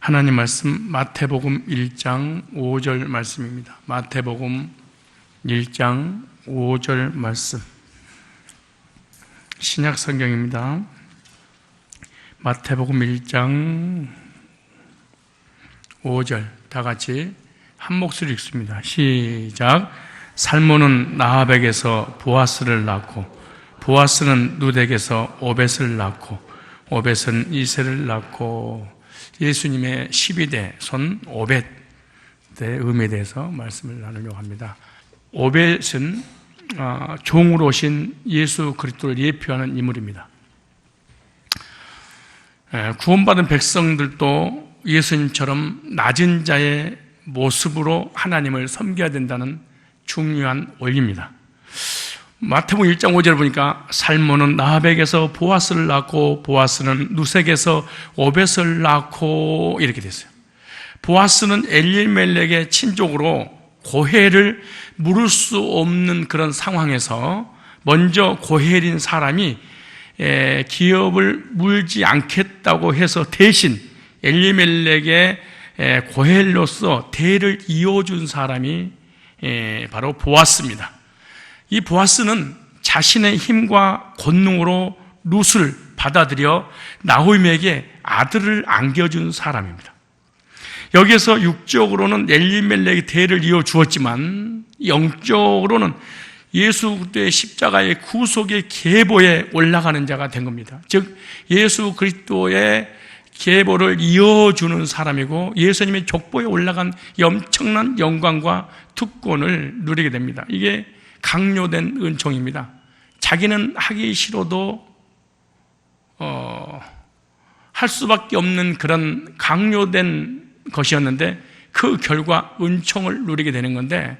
하나님 말씀 마태복음 1장 5절 말씀입니다. 마태복음 1장 5절 말씀, 신약 성경입니다. 마태복음 1장 5절 다 같이 한 목소리 읽습니다. 시작. 살몬은 나합에게서 보아스를 낳고, 보아스는 누덱에서 오벳을 낳고, 오벳은 이새를 낳고. 예수님의 12대 손 오벳의 의미에 대해서 말씀을 나누려고 합니다. 오벳은 종으로 오신 예수 그리스도를 예표하는 인물입니다. 구원받은 백성들도 예수님처럼 낮은 자의 모습으로 하나님을 섬겨야 된다는 중요한 원리입니다. 마태복음 1장 5절을 보니까 살몬은 나합에게서 보아스를 낳고, 보아스는 누색에서 오벳을 낳고, 이렇게 됐어요. 보아스는 엘리멜렉의 친족으로 고헬을 물을 수 없는 그런 상황에서 먼저 고헬인 사람이 기업을 물지 않겠다고 해서 대신 엘리멜렉의 고헬로서 대를 이어준 사람이 바로 보아스입니다. 이 보아스는 자신의 힘과 권능으로 룻을 받아들여 나오미에게 아들을 안겨준 사람입니다. 여기에서 육적으로는 엘리멜렉의 대를 이어 주었지만 영적으로는 예수 그리스도의 십자가의 구속의 계보에 올라가는 자가 된 겁니다. 즉 예수 그리스도의 계보를 이어주는 사람이고, 예수님의 족보에 올라간 이 엄청난 영광과 특권을 누리게 됩니다. 이게 강요된 은총입니다. 자기는 하기 싫어도 할 수밖에 없는 그런 강요된 것이었는데 그 결과 은총을 누리게 되는 건데,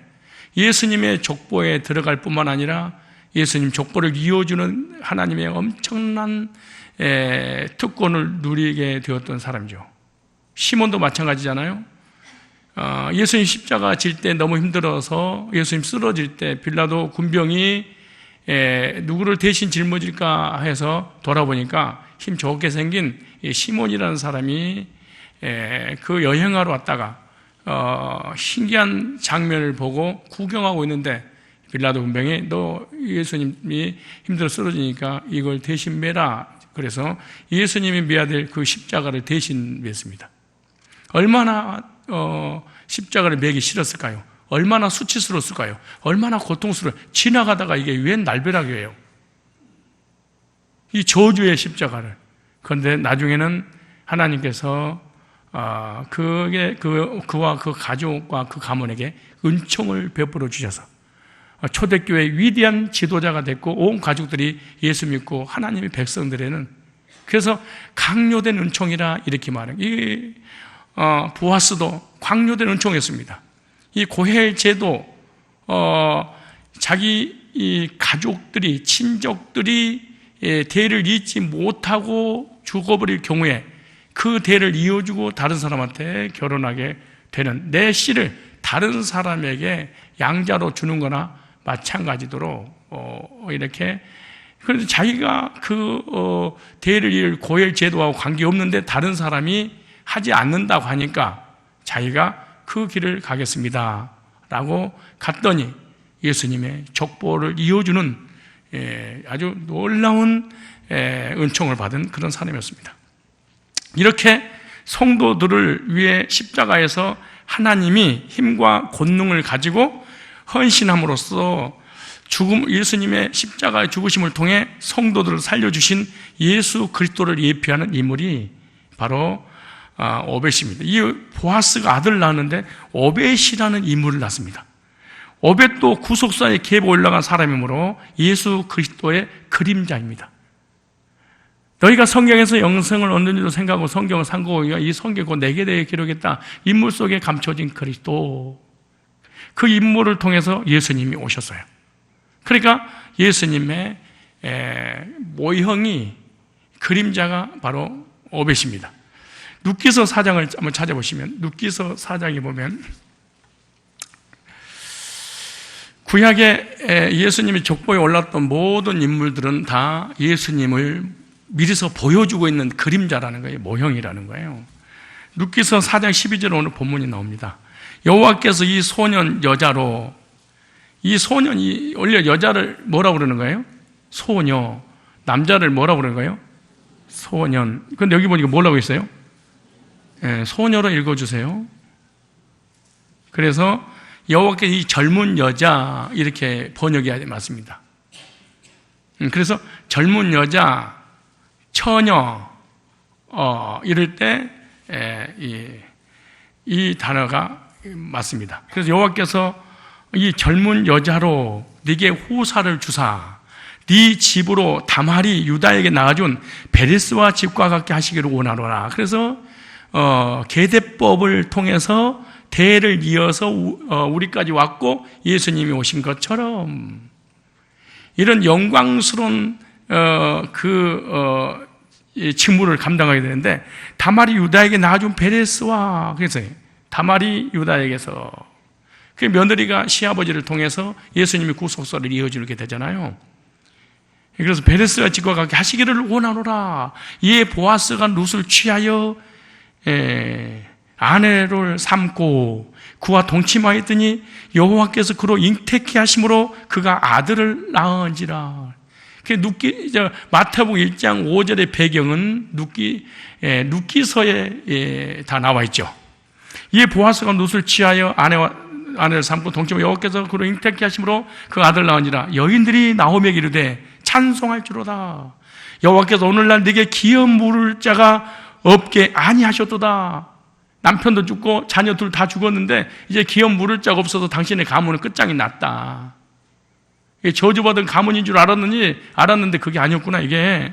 예수님의 족보에 들어갈 뿐만 아니라 예수님 족보를 이어주는 하나님의 엄청난 특권을 누리게 되었던 사람이죠. 시몬도 마찬가지잖아요. 예수님 십자가 질 때 너무 힘들어서 예수님 쓰러질 때 빌라도 군병이 누구를 대신 짊어질까 해서 돌아보니까 힘 좋게 생긴 시몬이라는 사람이 그 여행하러 왔다가 신기한 장면을 보고 구경하고 있는데, 빌라도 군병이 너 예수님이 힘들어 쓰러지니까 이걸 대신 매라. 그래서 예수님이 매야 될 그 십자가를 대신 맸습니다. 얼마나 십자가를 매기 싫었을까요? 얼마나 수치스러웠을까요? 얼마나 고통스러워요. 지나가다가 이게 웬 날벼락이에요, 이 저주의 십자가를. 그런데 나중에는 하나님께서 그와 그 가족과 그 가문에게 은총을 베풀어 주셔서 초대교회의 위대한 지도자가 됐고, 온 가족들이 예수 믿고 하나님의 백성들에는, 그래서 강요된 은총이라 이렇게 말해요. 이 보아스도 강요된 은총이었습니다. 이 고헬 제도, 자기 이 가족들이, 친족들이 대를 잇지 못하고 죽어버릴 경우에 그 대를 이어주고 다른 사람한테 결혼하게 되는, 내 씨를 다른 사람에게 양자로 주는 거나 마찬가지도록 이렇게, 그런데 자기가 그 대를 이을 고헬 제도하고 관계없는데 다른 사람이 하지 않는다고 하니까 자기가 그 길을 가겠습니다 라고 갔더니 예수님의 족보를 이어주는 아주 놀라운 은총을 받은 그런 사람이었습니다. 이렇게 성도들을 위해 십자가에서 하나님이 힘과 권능을 가지고 헌신함으로써 예수님의 십자가의 죽으심을 통해 성도들을 살려주신 예수 그리스도를 예표하는 인물이 바로 오벳입니다. 이 보아스가 아들을 낳았는데 오벳이라는 인물을 낳습니다. 오벳도 구속사의 계보에 올라간 사람이므로 예수 그리스도의 그림자입니다. 너희가 성경에서 영생을 얻는 줄로 생각하고 성경을 상고하기가 이 성경이 곧 내게 대해 기록했다. 인물 속에 감춰진 그리스도, 그 인물을 통해서 예수님이 오셨어요. 그러니까 예수님의 모형이, 그림자가 바로 오벳입니다. 룻기서 4장을 한번 찾아보시면, 룻기서 4장에 보면 구약에 예수님이 족보에 올랐던 모든 인물들은 다 예수님을 미리서 보여주고 있는 그림자라는 거예요. 모형이라는 거예요. 룻기서 4장 12절에 오늘 본문이 나옵니다. 여호와께서 이 소년 여자로, 이 소년이 원래 여자를 뭐라고 그러는 거예요? 소녀. 남자를 뭐라고 그러는 거예요? 소년. 근데 여기 보니까 뭐라고 있어요? 소녀로 읽어주세요. 그래서 여호와께서 이 젊은 여자 이렇게 번역해야 맞습니다. 그래서 젊은 여자, 처녀 이럴 때 이 단어가 맞습니다. 그래서 여호와께서 이 젊은 여자로 네게 후사를 주사 네 집으로 다말이 유다에게 낳아준 베레스와 집과 같게 하시기를 원하노라. 그래서 계대법을 통해서 대를 이어서 우리까지 왔고 예수님이 오신 것처럼 이런 영광스러운 직무를 감당하게 되는데 다말이 유다에게 낳아준 베레스와 그래서 다말이 유다에게서 그 며느리가 시아버지를 통해서 예수님이 구속사를 이어주게 되잖아요. 그래서 베레스와 집과 같게 하시기를 원하노라. 이에 보아스가 룻을 취하여 아내를 삼고 그와 동침하였더니 여호와께서 그로 잉태케 하심으로 그가 아들을 낳은지라. 마태복음 1장 5절의 배경은 룻기서에 다 나와 있죠. 이에 보아스가 룻을 취하여 아내를 삼고 동침하여 여호와께서 그로 잉태케 하심으로 그 아들을 낳은지라. 여인들이 나오미에게 이르되 찬송할지로다. 여호와께서 오늘날 네게 기업 물을 자가 없게 아니하셨도다. 남편도 죽고 자녀 둘 다 죽었는데 이제 기업 물을 자가 없어서 당신의 가문은 끝장이 났다. 저주받은 가문인 줄 알았는데 그게 아니었구나. 이게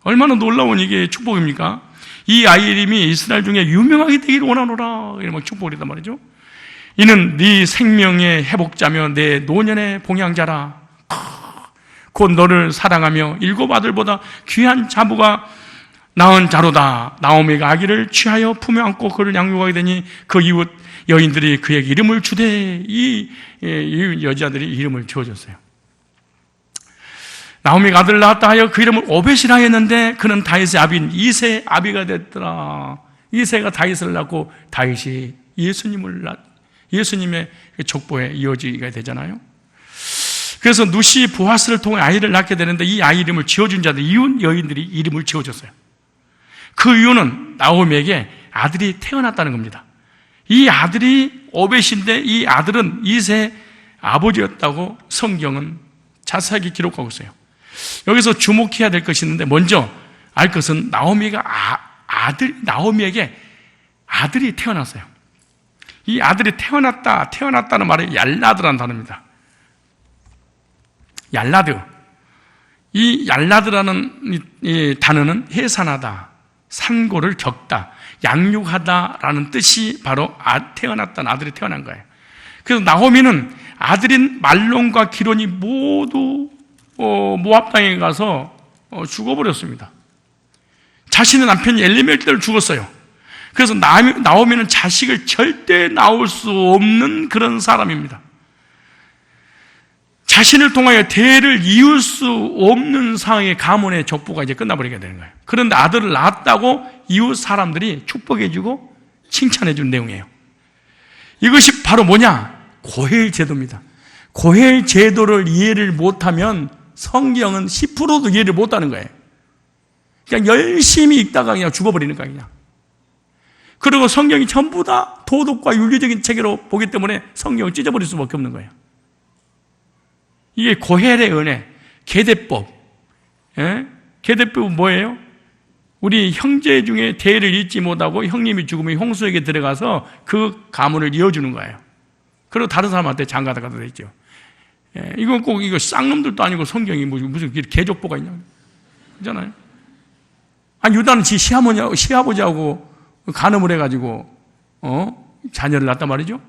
얼마나 놀라운 이게 축복입니까? 이 아이 이름이 이스라엘 중에 유명하게 되기를 원하노라. 이런 축복이란 말이죠. 이는 네 생명의 회복자며 내 노년의 봉양자라. 곧 너를 사랑하며 7 아들보다 귀한 자부가 낳은 자로다. 나오미가 아기를 취하여 품에 안고 그를 양육하게 되니 그 이웃 여인들이 그에게 이름을 주되 이 여자들이 이름을 지어줬어요. 나오미가 아들을 낳았다 하여 그 이름을 오벳이라 했는데 그는 다윗의 아비인 이새의 아비가 됐더라. 이새가 다윗을 낳고 다윗이 예수님의 족보에 이어지게 되잖아요. 그래서 룻이 보아스를 통해 아이를 낳게 되는데 이 아이 이름을 지어준 자들 이웃 여인들이 이름을 지어줬어요. 그 이유는 나오미에게 아들이 태어났다는 겁니다. 이 아들이 오벳인데 이 아들은 이새의 아버지였다고 성경은 자세하게 기록하고 있어요. 여기서 주목해야 될 것이 있는데 먼저 알 것은 나오미에게 아들이 태어났어요. 이 아들이 태어났다는 말이 얄라드라는 단어입니다. 얄라드. 이 얄라드라는 이 단어는 해산하다, 산고를 겪다, 양육하다라는 뜻이 바로 태어났다는 아들이 태어난 거예요. 그래서 나오미는 아들인 말론과 기론이 모두 모압 땅에 가서 죽어버렸습니다. 자신의 남편이 엘리멜렉을 죽었어요. 그래서 나오미는 자식을 절대 낳을 수 없는 그런 사람입니다. 자신을 통하여 대를 이을 수 없는 상황의 가문의 족보가 이제 끝나버리게 되는 거예요. 그런데 아들을 낳았다고 이웃 사람들이 축복해주고 칭찬해준 내용이에요. 이것이 바로 뭐냐? 고해의 제도입니다. 고해의 제도를 이해를 못하면 성경은 10%도 이해를 못하는 거예요. 그냥 열심히 읽다가 그냥 죽어버리는 거예요. 그냥. 그리고 성경이 전부 다 도덕과 윤리적인 체계로 보기 때문에 성경을 찢어버릴 수밖에 없는 거예요. 이게 고헬의 은혜, 계대법. 계대법은 뭐예요? 우리 형제 중에 대를 잇지 못하고 형님이 죽으면 홍수에게 들어가서 그 가문을 이어주는 거예요. 그리고 다른 사람한테 장가다가 되죠. 이건 꼭 이거 쌍놈들도 아니고 성경이 무슨 계족보가 있냐. 그렇잖아요. 유다는 지 시아버지하고 간음을 해가지고, 자녀를 낳았단 말이죠.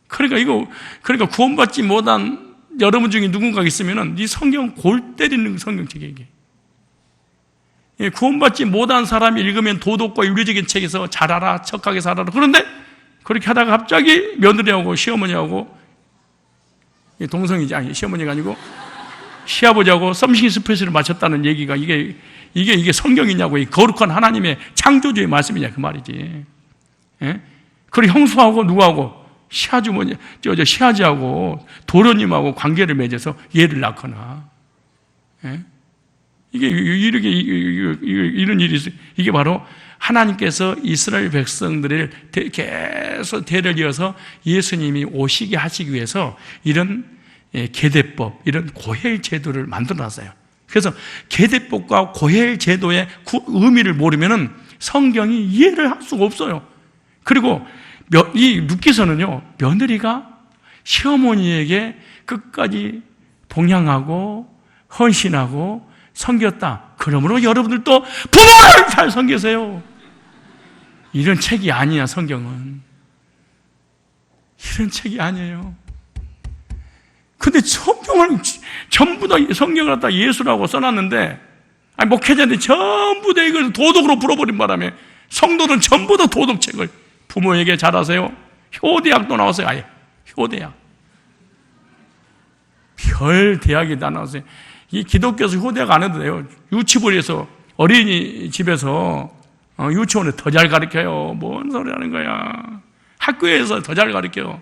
그러니까 구원받지 못한 여러분 중에 누군가 있으면은 이 성경 골 때리는 성경책이에요, 이게. 구원받지 못한 사람이 읽으면 도덕과 윤리적인 책에서 잘하라, 척하게 살아라. 그런데 그렇게 하다가 갑자기 며느리하고 시어머니하고 시어머니가 아니고 시아버지하고 썸씽 스페셜을 마쳤다는 얘기가 이게 성경이냐고, 이 거룩한 하나님의 창조주의 말씀이냐 그 말이지. 예? 그리고 형수하고 누구하고 시아지하고 도련님하고 관계를 맺어서 얘를 낳거나, 예? 이런 일이 있어요. 이게 바로 하나님께서 이스라엘 백성들을 계속 대를 이어서 예수님이 오시게 하시기 위해서 이런 계대법, 이런 고혈 제도를 만들어 놨어요. 그래서 계대법과 고혈 제도의 의미를 모르면은 성경이 이해를 할 수가 없어요. 그리고 이 룻기서는요, 며느리가 시어머니에게 끝까지 봉양하고 헌신하고 섬겼다. 그러므로 여러분들도 부모를 잘 섬기세요. 이런 책이 아니야, 성경은. 이런 책이 아니에요. 근데 성경을 전부 다 성경을 갖다 예수라고 써놨는데, 목회자들이 전부 다 이걸 도덕으로 풀어버린 바람에 성도는 전부 다 도덕책을 부모에게 잘하세요. 효대학도 나왔어요. 아예 효대학. 별 대학이 다 나왔어요. 이 기독교에서 효대학 안 해도 돼요. 유치부에서 어린이집에서 유치원에 더 잘 가르쳐요. 뭔 소리 하는 거야. 학교에서 더 잘 가르쳐요.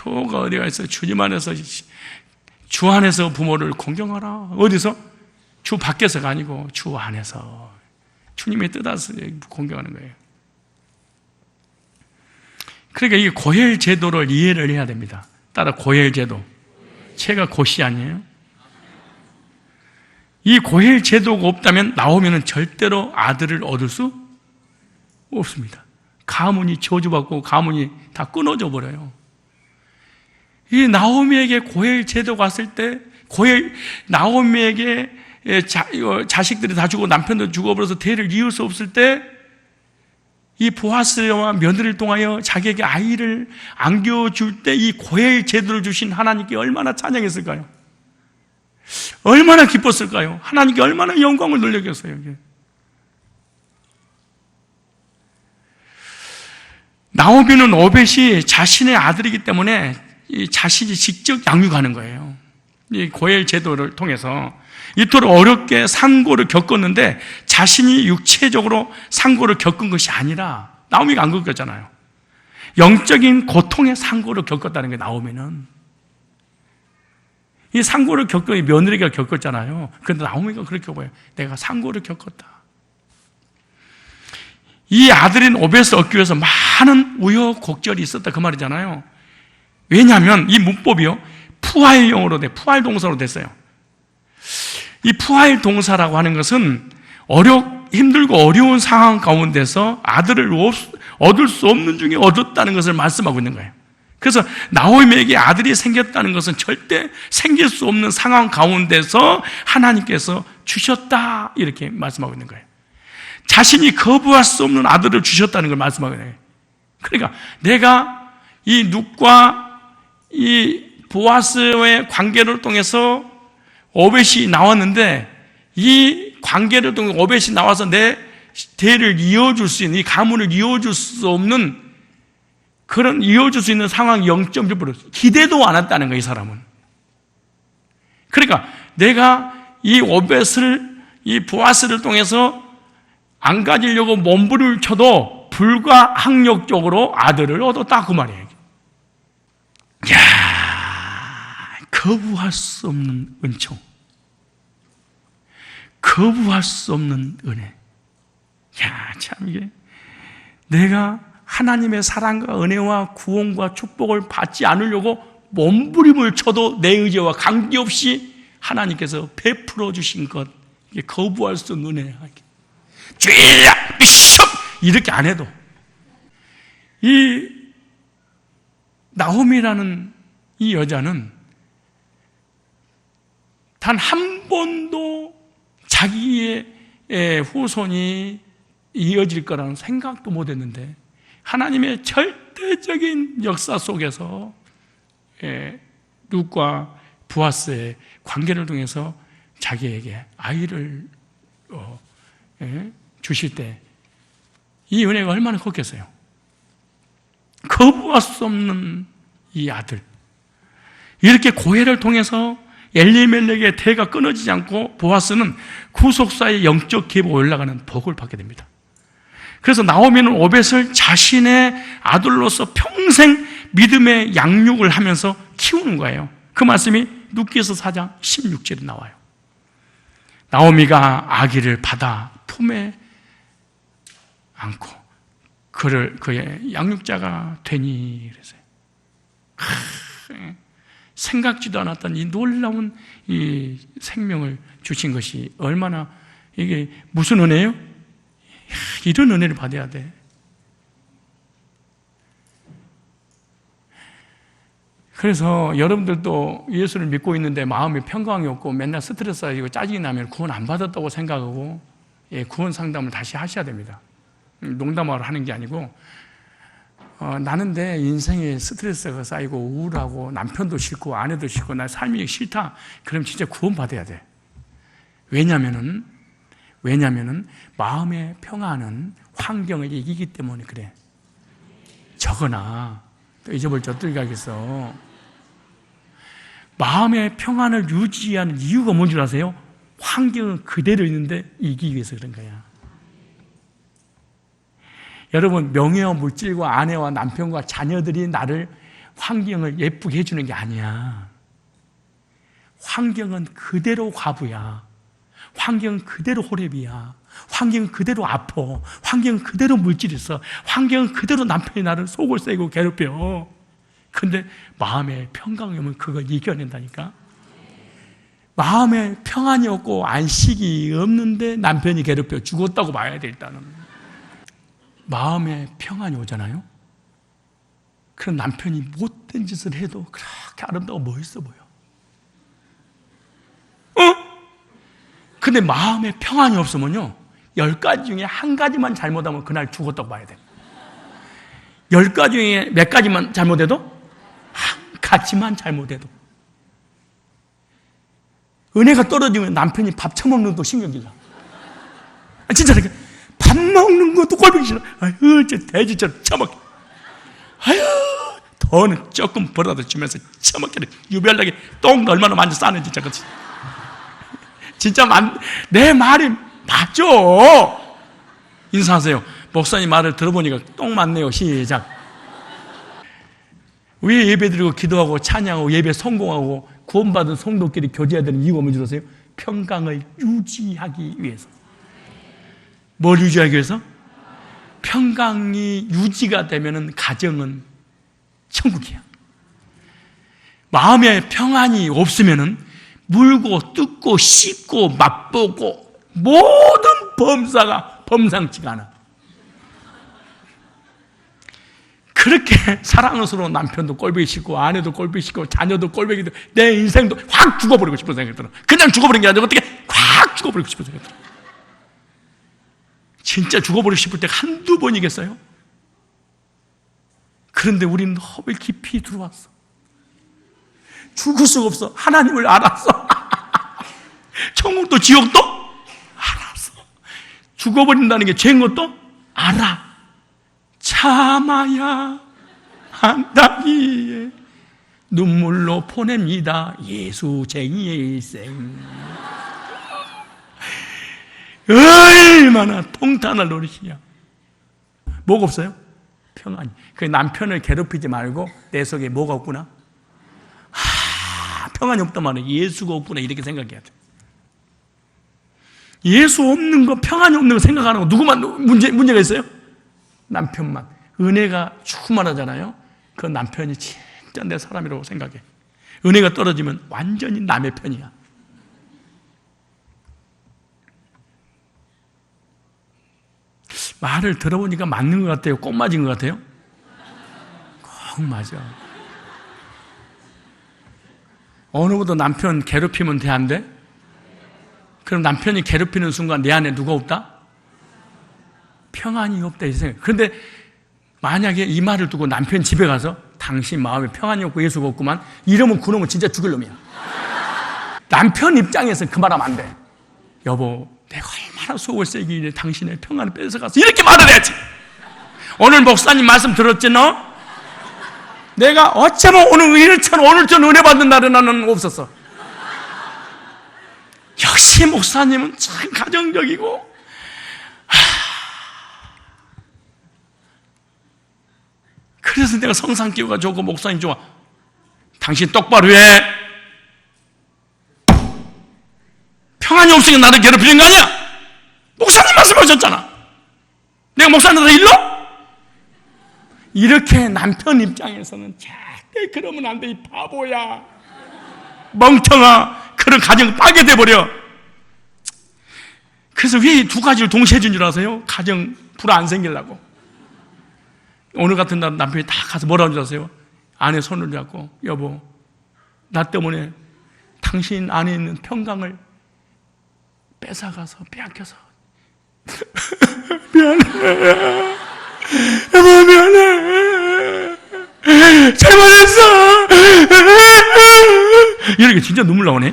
효가 어디가 있어요? 주님 안에서, 주 안에서 부모를 공경하라. 어디서? 주 밖에서가 아니고 주 안에서 주님의 뜻에서 공경하는 거예요. 그러니까 이 고혈 제도를 이해를 해야 됩니다. 따라 고혈 제도. 제가 고시 아니에요? 이 고혈 제도가 없다면 나오면은 절대로 아들을 얻을 수 없습니다. 가문이 저주받고 가문이 다 끊어져 버려요. 이 나오미에게 고혈 제도가 왔을 때, 나오미에게 자식들이 다 죽고 남편도 죽어버려서 대를 이을 수 없을 때, 이 보아스와 며느리를 통하여 자기에게 아이를 안겨줄 때 이 고혈 제도를 주신 하나님께 얼마나 찬양했을까요? 얼마나 기뻤을까요? 하나님께 얼마나 영광을 돌렸겠어요. 이게. 나오미는 오벳이 자신의 아들이기 때문에 이 자신이 직접 양육하는 거예요. 이 고혈 제도를 통해서 이토록 어렵게 상고를 겪었는데 자신이 육체적으로 상고를 겪은 것이 아니라, 나오미가 안 겪었잖아요. 영적인 고통의 상고를 겪었다는 게 나오미는. 이 상고를 겪은 며느리가 겪었잖아요. 그런데 나오미가 그렇게 봐요. 내가 상고를 겪었다. 이 아들인 오벳을 얻기 위해서 많은 우여곡절이 있었다, 그 말이잖아요. 왜냐하면 이 문법이요, 푸활용어로 돼, 푸활 동사로 됐어요. 이 푸활 동사라고 하는 것은 힘들고 어려운 상황 가운데서 아들을 얻을 수 없는 중에 얻었다는 것을 말씀하고 있는 거예요. 그래서 나오미에게 아들이 생겼다는 것은 절대 생길 수 없는 상황 가운데서 하나님께서 주셨다, 이렇게 말씀하고 있는 거예요. 자신이 거부할 수 없는 아들을 주셨다는 걸 말씀하고 있는 거예요. 그러니까 내가 이 룻과 이 보아스의 관계를 통해서 오벳이 나왔는데, 이 관계를 통해 오벳이 나와서 내 대를 이어줄 수 있는, 이 가문을 이어줄 수 없는, 그런 이어줄 수 있는 상황이 0.1% 기대도 안 했다는 거예요, 이 사람은. 그러니까 내가 이 오벳을, 이 보아스를 통해서 안 가지려고 몸부림을 쳐도 불가항력적으로 아들을 얻었다, 그 말이에요. 이야, 거부할 수 없는 은총, 거부할 수 없는 은혜. 야, 참 이게 내가 하나님의 사랑과 은혜와 구원과 축복을 받지 않으려고 몸부림을 쳐도 내 의지와 관계없이 하나님께서 베풀어 주신 것, 이게 거부할 수 없는 은혜야. 죄야, 비숍 이렇게 안 해도, 이 나오미라는 이 여자는 단 한 번도 자기의 후손이 이어질 거라는 생각도 못 했는데, 하나님의 절대적인 역사 속에서 룻과 보아스의 관계를 통해서 자기에게 아이를 주실 때 이 은혜가 얼마나 컸겠어요. 거부할 수 없는 이 아들, 이렇게 고해를 통해서 엘리멜렉의 대가 끊어지지 않고 보아스는 구속사의 영적 기회가 올라가는 복을 받게 됩니다. 그래서 나오미는 오벳을 자신의 아들로서 평생 믿음의 양육을 하면서 키우는 거예요. 그 말씀이 룻기서 4장 16절에 나와요. 나오미가 아기를 받아 품에 안고 그를 그의 양육자가 되니 그랬어요. 생각지도 않았던 이 놀라운 이 생명을 주신 것이 얼마나, 이게 무슨 은혜예요? 이런 은혜를 받아야 돼. 그래서 여러분들도 예수를 믿고 있는데 마음이 평강이 없고 맨날 스트레스 쌓이고 짜증이 나면 구원 안 받았다고 생각하고 구원 상담을 다시 하셔야 됩니다. 농담으로 하는 게 아니고, 나는 내 인생에 스트레스가 쌓이고 우울하고 남편도 싫고 아내도 싫고 나 삶이 싫다. 그럼 진짜 구원 받아야 돼. 왜냐면은 마음의 평안은 환경을 이기기 때문에 그래. 적어놔. 또 잊어버릴 줄 어떻게 알겠어. 마음의 평안을 유지하는 이유가 뭔 줄 아세요? 환경은 그대로 있는데 이기기 위해서 그런 거야. 여러분, 명예와 물질과 아내와 남편과 자녀들이 나를, 환경을 예쁘게 해주는 게 아니야. 환경은 그대로 과부야. 환경은 그대로 호랩이야. 환경은 그대로 아파. 환경은 그대로 물질이 있어. 환경은 그대로 남편이 나를 속을 새고 괴롭혀. 근데 마음의 평강이 오면 그걸 이겨낸다니까. 마음에 평안이 없고 안식이 없는데 남편이 괴롭혀 죽었다고 봐야 돼. 일단은 마음에 평안이 오잖아요. 그럼 남편이 못된 짓을 해도 그렇게 아름다워 멋있어 보여. 근데 마음에 평안이 없으면요, 10가지 중에 한 가지만 잘못하면 그날 죽었다고 봐야 돼. 10가지 중에 몇 가지만 잘못해도, 한 가지만 잘못해도. 은혜가 떨어지면 남편이 밥 처먹는 것도 신경질나. 진짜 이렇게 밥 먹는 것도 꼴보기 싫어. 아유, 저 돼지처럼 처먹게. 아유, 더는 조금 벌어도 주면서 처먹게. 유별나게 똥도 얼마나 많이 싸는지 저거지. 진짜 내 말이 맞죠? 인사하세요. 목사님 말을 들어보니까 똥 맞네요. 시작. 왜 예배드리고 기도하고 찬양하고 예배 성공하고 구원받은 성도끼리 교제해야 되는 이유가 뭔지 아세요? 평강을 유지하기 위해서. 뭘 유지하기 위해서? 평강이 유지가 되면은 가정은 천국이야. 마음에 평안이 없으면은 물고 뜯고 씹고 맛보고 모든 범사가 범상치가 않아. 그렇게 사랑스러운 남편도 꼴보기 싫고 아내도 꼴보기 싫고 자녀도 꼴보기 싫고 내 인생도 확 죽어버리고 싶은 생각이 들어. 그냥 죽어버린 게 아니라 어떻게 확 죽어버리고 싶은 생각이 들어. 진짜 죽어버리고 싶을 때 한두 번이겠어요? 그런데 우리는 너무 깊이 들어왔어. 죽을 수가 없어. 하나님을 알았어. 천국도 지옥도 알았어. 죽어버린다는 게 죄인 것도 알아. 참아야 한다기에 눈물로 보냅니다. 예수쟁이의 일생. 얼마나 통탄할 노릇이야. 뭐가 없어요? 평안이. 그 남편을 괴롭히지 말고 내 속에 뭐가 없구나? 평안이 없단 말이야. 예수가 없구나. 이렇게 생각해야 돼. 예수 없는 거, 평안이 없는 거 생각하는 거 누구만 문제가 있어요? 남편만. 은혜가 충만하잖아요. 그 남편이 진짜 내 사람이라고 생각해. 은혜가 떨어지면 완전히 남의 편이야. 말을 들어보니까 맞는 것 같아요? 꼭 맞은 것 같아요? 꼭 맞아. 어느보다 남편 괴롭히면 돼, 안 돼? 그럼 남편이 괴롭히는 순간 내 안에 누가 없다? 평안이 없다 이 생각. 그런데 만약에 이 말을 두고 남편 집에 가서 당신 마음에 평안이 없고 예수가 없구만, 이러면 그놈은 진짜 죽일 놈이야. 남편 입장에서는 그 말하면 안 돼. 여보, 내가 얼마나 속을 새기길래 당신의 평안을 뺏어가서 이렇게 말을 해야지. 오늘 목사님 말씀 들었지 너? 내가 어쩌면 오늘처럼 은혜 받는 날은 나는 없었어. 역시 목사님은 참 가정적이고 그래서 내가 성상기호가 좋고 목사님 좋아. 당신 똑바로 해. 평안이 없으니까 나를 괴롭히는 거 아니야? 목사님 말씀하셨잖아. 내가 목사님한테 일러? 이렇게 남편 입장에서는 절대 그러면 안 돼. 이 바보야, 멍청아. 그런 가정 빠게 돼버려. 그래서 왜 두 가지를 동시에 해준 줄 아세요? 가정 불화 안 생기려고. 오늘 같은 날 남편이 다 가서 뭐라는 줄 아세요? 아내 손을 잡고, 여보, 나 때문에 당신 안에 있는 평강을 뺏어가서 빼앗겨서 미안해, 여보 미안해, 잘못했어. 이렇게 진짜 눈물 나오네.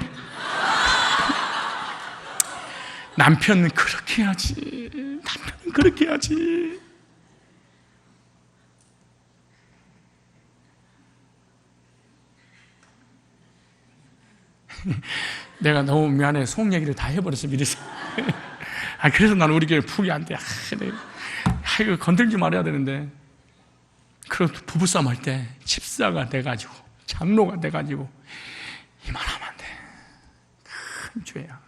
남편은 그렇게 해야지. 남편은 그렇게 해야지. 내가 너무 미안해. 속 얘기를 다 해버렸어, 미리서. 그래서 나는 우리 교회 풀이 안 돼. 이거 건들지 말아야 되는데. 그리고 부부싸움 할 때 집사가 돼가지고, 장로가 돼가지고, 이만하면 안 돼. 큰 죄야.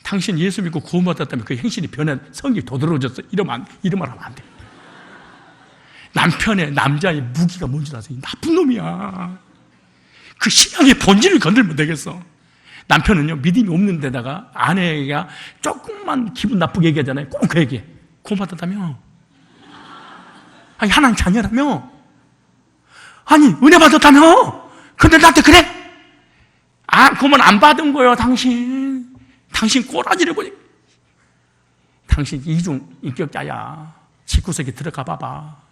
당신 예수 믿고 구원받았다면 그 행실이 변해, 성격이 도드라졌어. 이러면 하면 안 돼. 남편의, 남자의 무기가 뭔지 아세요? 나쁜 놈이야. 그 신앙의 본질을 건들면 되겠어. 남편은요, 믿음이 없는 데다가 아내가 조금만 기분 나쁘게 얘기하잖아요. 꼭 그 얘기해. 구원받았다며? 아니, 하나님 자녀라며? 아니, 은혜 받았다며? 근데 나한테 그래? 그러면 안 받은 거예요, 당신. 당신 꼬라지를 보니. 당신 이중 인격자야. 집구석에 들어가 봐봐.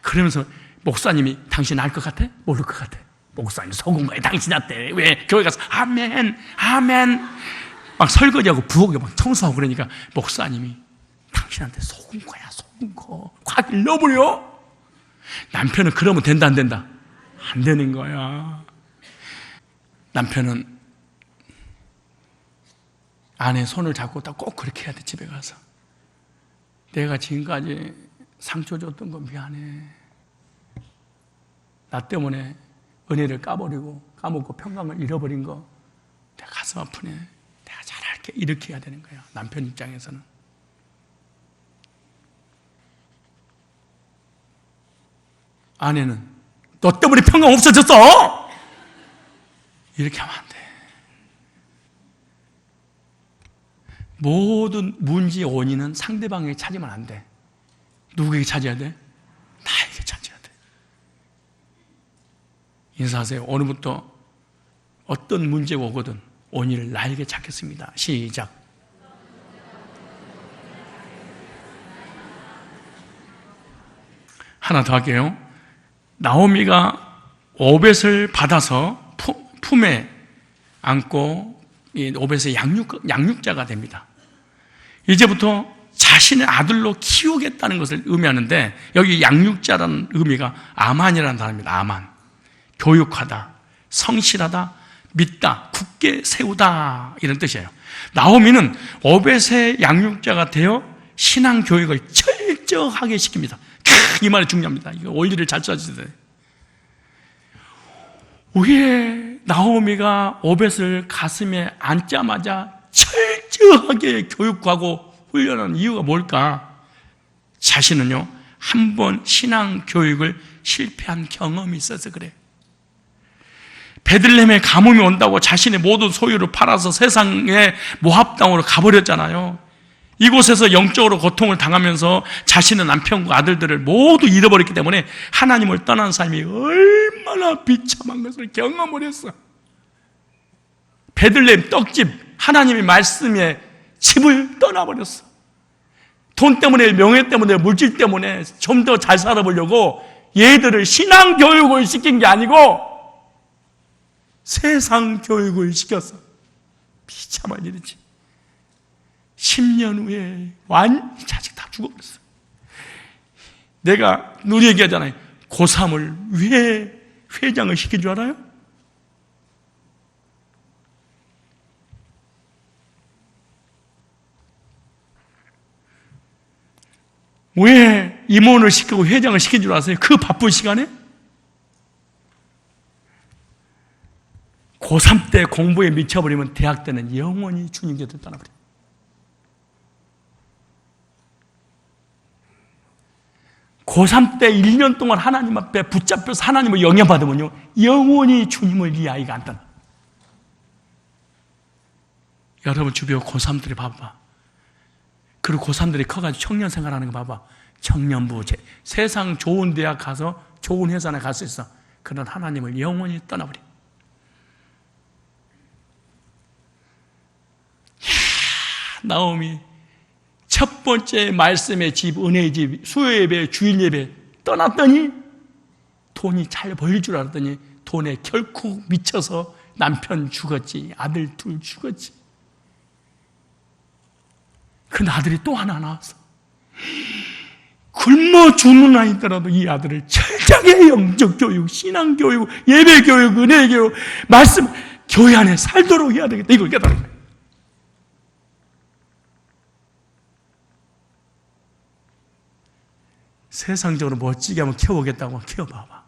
그러면서 목사님이 당신 알 것 같아? 모를 것 같아. 목사님 속은 거야, 당신한테. 왜? 교회 가서 아멘, 아멘. 막 설거지하고 부엌에 막 청소하고 그러니까 목사님이 당신한테 속은 거야, 속은 거. 확 일러버려. 남편은 그러면 된다, 안 된다? 안 되는 거야. 남편은 아내 손을 잡고 딱 꼭 그렇게 해야 돼. 집에 가서 내가 지금까지 상처 줬던 건 미안해. 나 때문에 은혜를 까먹고 평강을 잃어버린 거 내가 가슴 아프네. 내가 잘할게. 이렇게 해야 되는 거야, 남편 입장에서는. 아내는 너 때문에 평강 없어졌어. 이렇게 하면 안 돼. 모든 문제의 원인은 상대방에게 찾으면 안 돼. 누구에게 찾아야 돼? 나에게 찾아야 돼. 인사하세요. 오늘부터 어떤 문제가 오거든 원인을 나에게 찾겠습니다. 시작. 하나 더 할게요. 나오미가 오벳을 받아서 품에 안고 오벳의 양육자가 됩니다. 이제부터 자신의 아들로 키우겠다는 것을 의미하는데, 여기 양육자라는 의미가 아만이라는 단어입니다. 아만. 교육하다, 성실하다, 믿다, 굳게 세우다, 이런 뜻이에요. 나오미는 오벳의 양육자가 되어 신앙 교육을 철저하게 시킵니다. 이 말이 중요합니다. 이거 원리를 잘 찾으셔야 돼요. 왜 나오미가 오벳을 가슴에 안자마자 철저하게 교육하고 훈련하는 이유가 뭘까? 자신은요, 한 번 신앙 교육을 실패한 경험이 있어서 그래. 베들레헴에 가뭄이 온다고 자신의 모든 소유를 팔아서 세상의 모압 땅으로 가버렸잖아요. 이곳에서 영적으로 고통을 당하면서 자신의 남편과 아들들을 모두 잃어버렸기 때문에 하나님을 떠난 삶이 얼마나 비참한 것을 경험을 했어. 베들레헴 떡집, 하나님의 말씀에 집을 떠나버렸어. 돈 때문에, 명예 때문에, 물질 때문에 좀 더 잘 살아보려고 얘들을 신앙 교육을 시킨 게 아니고 세상 교육을 시켰어. 비참한 일이지. 10년 후에 자식 다 죽어버렸어. 내가 우리 얘기하잖아요. 고3을 왜 회장을 시킨 줄 알아요? 왜 임원을 시키고 회장을 시킨 줄 아세요? 그 바쁜 시간에? 고3 때 공부에 미쳐버리면 대학 때는 영원히 주님 곁을 떠나버려요. 고3 때 1년 동안 하나님 앞에 붙잡혀서 하나님을 영향받으면요, 영원히 주님을 이 아이가 안 떠나. 여러분 주변 고3들이 봐봐. 그리고 고3들이 커가지고 청년 생활하는 거 봐봐. 청년부, 세상 좋은 대학 가서 좋은 회사나 갈 수 있어. 그런 하나님을 영원히 떠나버려. 나오미 첫 번째 말씀의 집, 은혜의 집, 수요 예배, 주일 예배 떠났더니 돈이 잘 벌릴 줄 알았더니 돈에 결코 미쳐서 남편 죽었지, 아들 둘 죽었지. 그 아들이 또 하나 나왔어. 굶어 죽는 아이더라도 이 아들을 철저하게 영적 교육, 신앙 교육, 예배 교육, 은혜 교육, 말씀 교회 안에 살도록 해야 되겠다. 이걸 깨달은 거예요. 세상적으로 멋지게 한번 키워보겠다고 키워봐봐.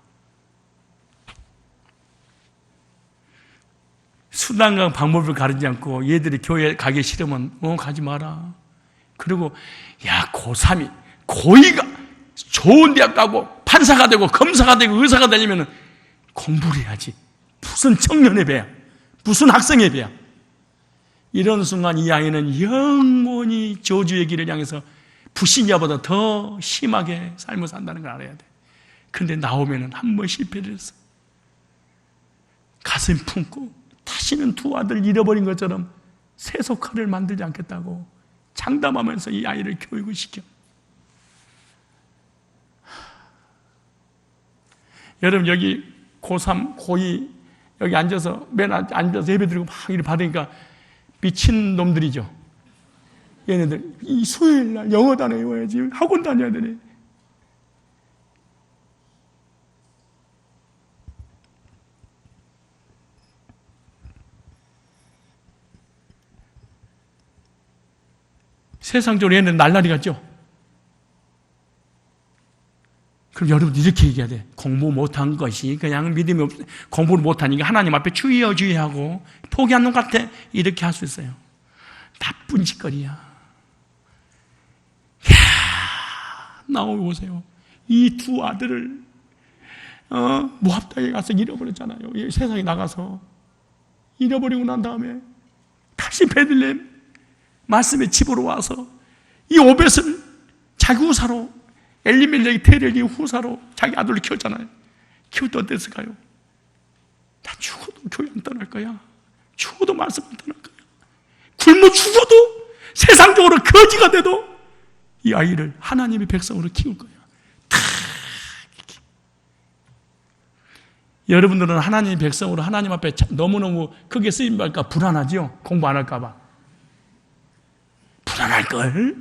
수단과 방법을 가리지 않고 얘들이 교회 가기 싫으면 가지 마라. 그리고 야, 고3이 고2가 좋은 대학 가고 판사가 되고 검사가 되고 의사가 되려면 공부를 해야지. 무슨 청년의 배야, 무슨 학생의 배야. 이런 순간 이 아이는 영원히 저주의 길을 향해서 불신자보다 더 심하게 삶을 산다는 걸 알아야 돼. 근데 나오면은 한 번 실패를 했어. 가슴 품고 다시는 두 아들 잃어버린 것처럼 세속화를 만들지 않겠다고 장담하면서 이 아이를 교육을 시켜. 여러분 여기 고3, 고2 여기 앉아서 맨 앉아서 예배 드리고 막 이렇게 받으니까 미친 놈들이죠. 얘네들 이 수요일 날 영어 단어 외워야지, 학원 다녀야 되네. 세상적으로 얘는 날라리 같죠? 그럼 여러분 이렇게 얘기해야 돼. 공부 못한 것이 그냥 믿음이 공부를 못하니까 하나님 앞에 주여 주의하고 포기한 것 같아. 이렇게 할 수 있어요. 나쁜 짓거리야. 나오고 보세요. 이 두 아들을 모압 땅에 가서 잃어버렸잖아요. 세상에 나가서 잃어버리고 난 다음에 다시 베들레헴 말씀의 집으로 와서 이 오벳을 자기 후사로, 엘리멜렉이 테렐이 후사로 자기 아들을 키웠잖아요. 키우다 어땠을까요? 나 죽어도 교회 안 떠날 거야. 죽어도 말씀 안 떠날 거야. 굶어 죽어도 세상적으로 거지가 돼도 이 아이를 하나님의 백성으로 키울 거야. 여러분들은 하나님의 백성으로 하나님 앞에 너무너무 크게 쓰임받을까 불안하죠? 공부 안 할까 봐. 불안할걸?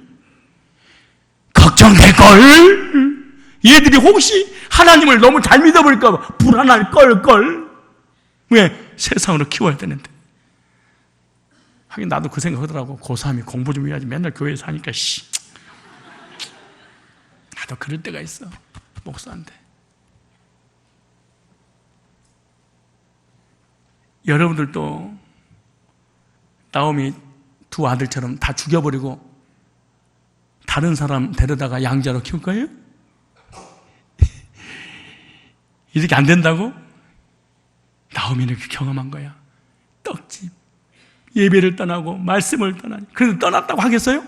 걱정될걸? 얘들이 혹시 하나님을 너무 잘 믿어버릴까 봐 불안할걸? 왜? 세상으로 키워야 되는데. 하긴 나도 그 생각하더라고. 고3이 공부 좀 해야지. 맨날 교회에서 하니까 나도 그럴 때가 있어. 목사인데. 여러분들도 나오미 두 아들처럼 다 죽여버리고 다른 사람 데려다가 양자로 키울 거예요? 이렇게 안 된다고? 나오미는 그 경험한 거야. 떡집, 예배를 떠나고 말씀을 떠나니. 그래서 떠났다고 하겠어요?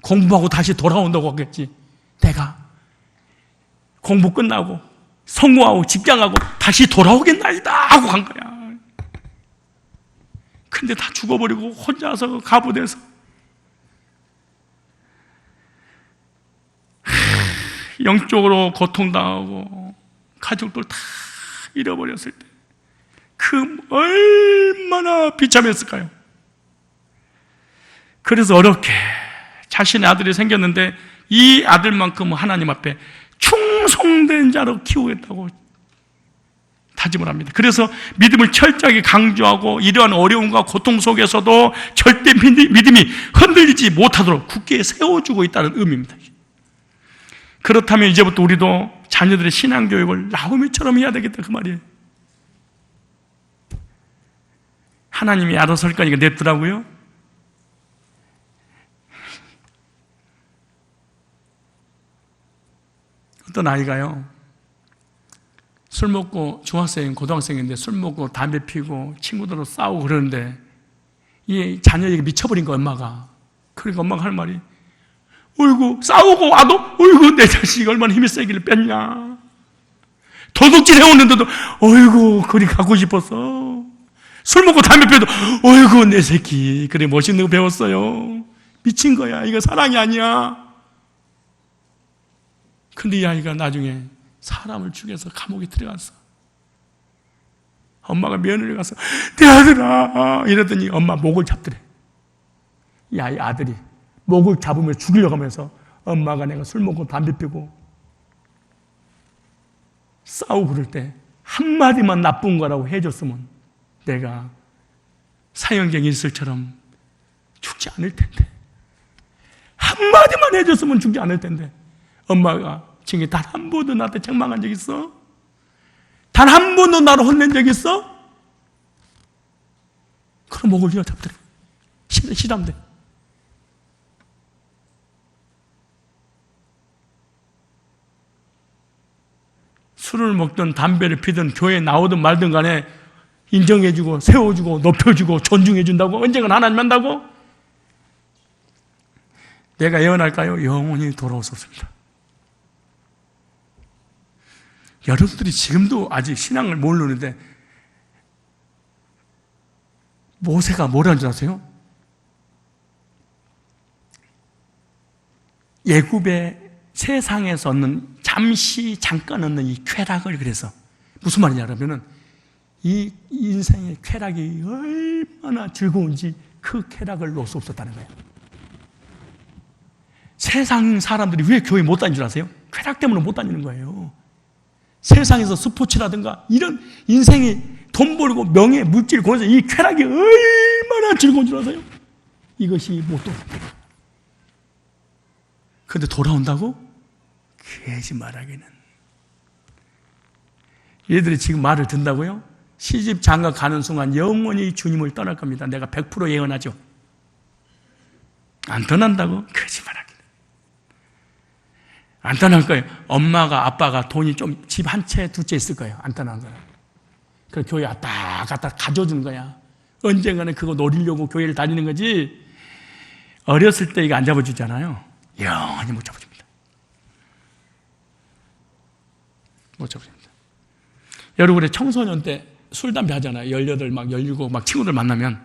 공부하고 다시 돌아온다고 하겠지. 내가 공부 끝나고 성공하고 직장하고 다시 돌아오겠나이다 하고 간 거야. 근데 다 죽어버리고 혼자서 가부돼서 영적으로 고통당하고 가족들 다 잃어버렸을 때 그 얼마나 비참했을까요? 그래서 어렵게 자신의 아들이 생겼는데 이 아들만큼은 하나님 앞에 충성된 자로 키우겠다고 다짐을 합니다. 그래서 믿음을 철저하게 강조하고 이러한 어려움과 고통 속에서도 절대 믿음이 흔들리지 못하도록 굳게 세워주고 있다는 의미입니다. 그렇다면 이제부터 우리도 자녀들의 신앙교육을 나오미처럼 해야 되겠다 그 말이에요. 하나님이 알아서 할 거니까 냅두라고요? 어떤 아이가요, 술 먹고, 중학생, 고등학생인데 술 먹고 담배 피고 친구들하고 싸우고 그러는데 이 자녀에게 미쳐버린 거야, 엄마가. 그러니까 엄마가 할 말이, 어이구, 싸우고 와도, 어이구, 내 자식이 얼마나 힘이 세기를 뺐냐. 도둑질 해오는데도, 어이구, 그리 가고 싶었어. 술 먹고 담배 피워도, 어이구, 내 새끼. 그래, 멋있는 거 배웠어요. 미친 거야. 이거 사랑이 아니야. 근데 이 아이가 나중에 사람을 죽여서 감옥에 들어갔어. 엄마가 면회를 가서, 내 아들아. 이러더니 엄마 목을 잡더래. 이 아이 아들이 목을 잡으며 죽이려고 하면서, 엄마가 내가 술 먹고 담배 피고 싸우고 그럴 때 한마디만 나쁜 거라고 해줬으면 내가 사형쟁이 일설처럼 죽지 않을 텐데, 한마디만 해줬으면 죽지 않을 텐데, 엄마가 지금 단 한 번도 나한테 책망한 적 있어? 단 한 번도 나를 혼낸 적 있어? 그럼 목을 휘어잡더래. 시담대. 술을 먹든 담배를 피든 교회에 나오든 말든 간에 인정해주고 세워주고 높여주고 존중해준다고 언젠가 하나님 만나고? 내가 예언할까요? 영원히 돌아올 수 없습니다. 여러분들이 지금도 아직 신앙을 모르는데 모세가 뭐라는 줄 아세요? 애굽의 세상에서 얻는 잠깐 얻는 이 쾌락을, 그래서 무슨 말이냐면은 이 인생의 쾌락이 얼마나 즐거운지 그 쾌락을 놓을 수 없었다는 거예요. 세상 사람들이 왜 교회 못 다니는 줄 아세요? 쾌락 때문에 못 다니는 거예요. 세상에서 스포츠라든가 이런 인생이 돈 벌고 명예, 물질, 권세, 이 쾌락이 얼마나 즐거운 줄 아세요? 이것이 못 돌아온다. 근데 돌아온다고? 거짓말하기는. 얘들이 지금 말을 듣는다고요? 시집 장가 가는 순간 영원히 주님을 떠날 겁니다. 내가 100% 예언하죠. 안 떠난다고? 거짓말하기는. 안 떠날 거예요. 엄마가, 아빠가 돈이 좀 집 한 채, 두 채 있을 거예요. 안 떠난 거예요. 그래서 교회 왔다 갔다 가져주는 거야. 언젠가는 그거 노리려고 교회를 다니는 거지. 어렸을 때 이거 안 잡아주잖아요. 영원히 못 잡아줍니다. 못 잡아줍니다. 여러분의 청소년 때 술, 담배 하잖아요. 18, 막 17, 막 친구들 만나면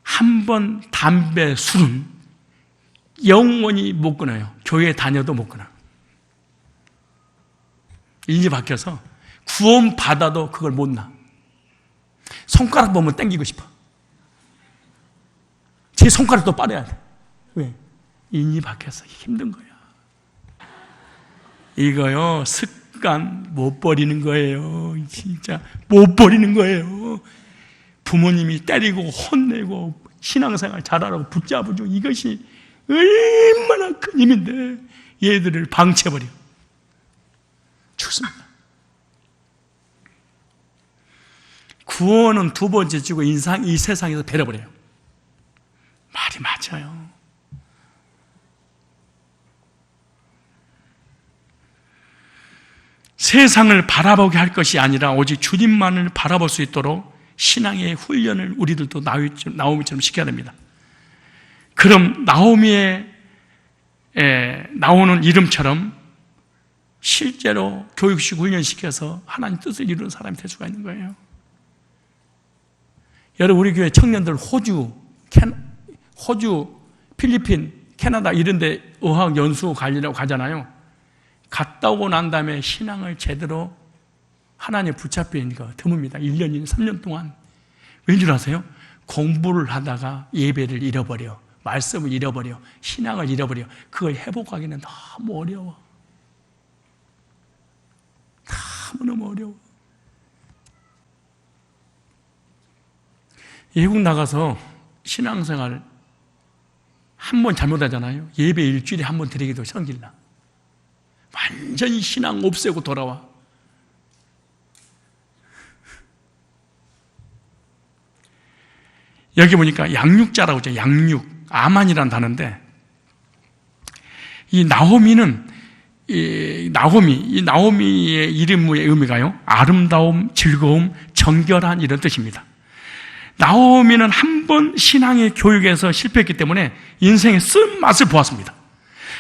한 번 담배, 술은 영원히 못 끊어요. 교회 다녀도 못 끊어. 인이 바뀌어서 구원 받아도 그걸 못 놔. 손가락 보면 땡기고 싶어. 제 손가락도 빠려야 돼. 왜? 인이 바뀌어서 힘든 거야. 이거요, 습관 못 버리는 거예요. 진짜 못 버리는 거예요. 부모님이 때리고 혼내고 신앙생활 잘하라고 붙잡아주고, 이것이 얼마나 큰 힘인데 얘들을 방치해버려. 죽습니다. 구원은 두 번째 주고 인상 이 세상에서 베려버려요. 말이 맞아요. 세상을 바라보게 할 것이 아니라 오직 주님만을 바라볼 수 있도록 신앙의 훈련을 우리들도 나오미처럼 시켜야 됩니다. 그럼 나오미의 나오는 이름처럼 실제로 교육식 훈련시켜서 하나님 뜻을 이루는 사람이 될 수가 있는 거예요. 여러분, 우리 교회 청년들 호주, 필리핀, 캐나다 이런 데 어학 연수 가려고 가잖아요. 갔다 오고 난 다음에 신앙을 제대로 하나님에 붙잡히는 거 드뭅니다. 1년, 3년 동안. 왠 줄 아세요? 공부를 하다가 예배를 잃어버려. 말씀을 잃어버려. 신앙을 잃어버려. 그걸 회복하기는 너무 어려워. 너무너무 어려워. 외국 나가서 신앙생활 한 번 잘못하잖아요. 예배 일주일에 한 번 드리기도 성질나. 완전히 신앙 없애고 돌아와. 여기 보니까 양육자라고 하죠. 양육. 아만이라는 단어인데, 이 나오미는, 이 나오미의 이름의 의미가요, 아름다움, 즐거움, 정결한 이런 뜻입니다. 나오미는 한 번 신앙의 교육에서 실패했기 때문에 인생의 쓴맛을 보았습니다.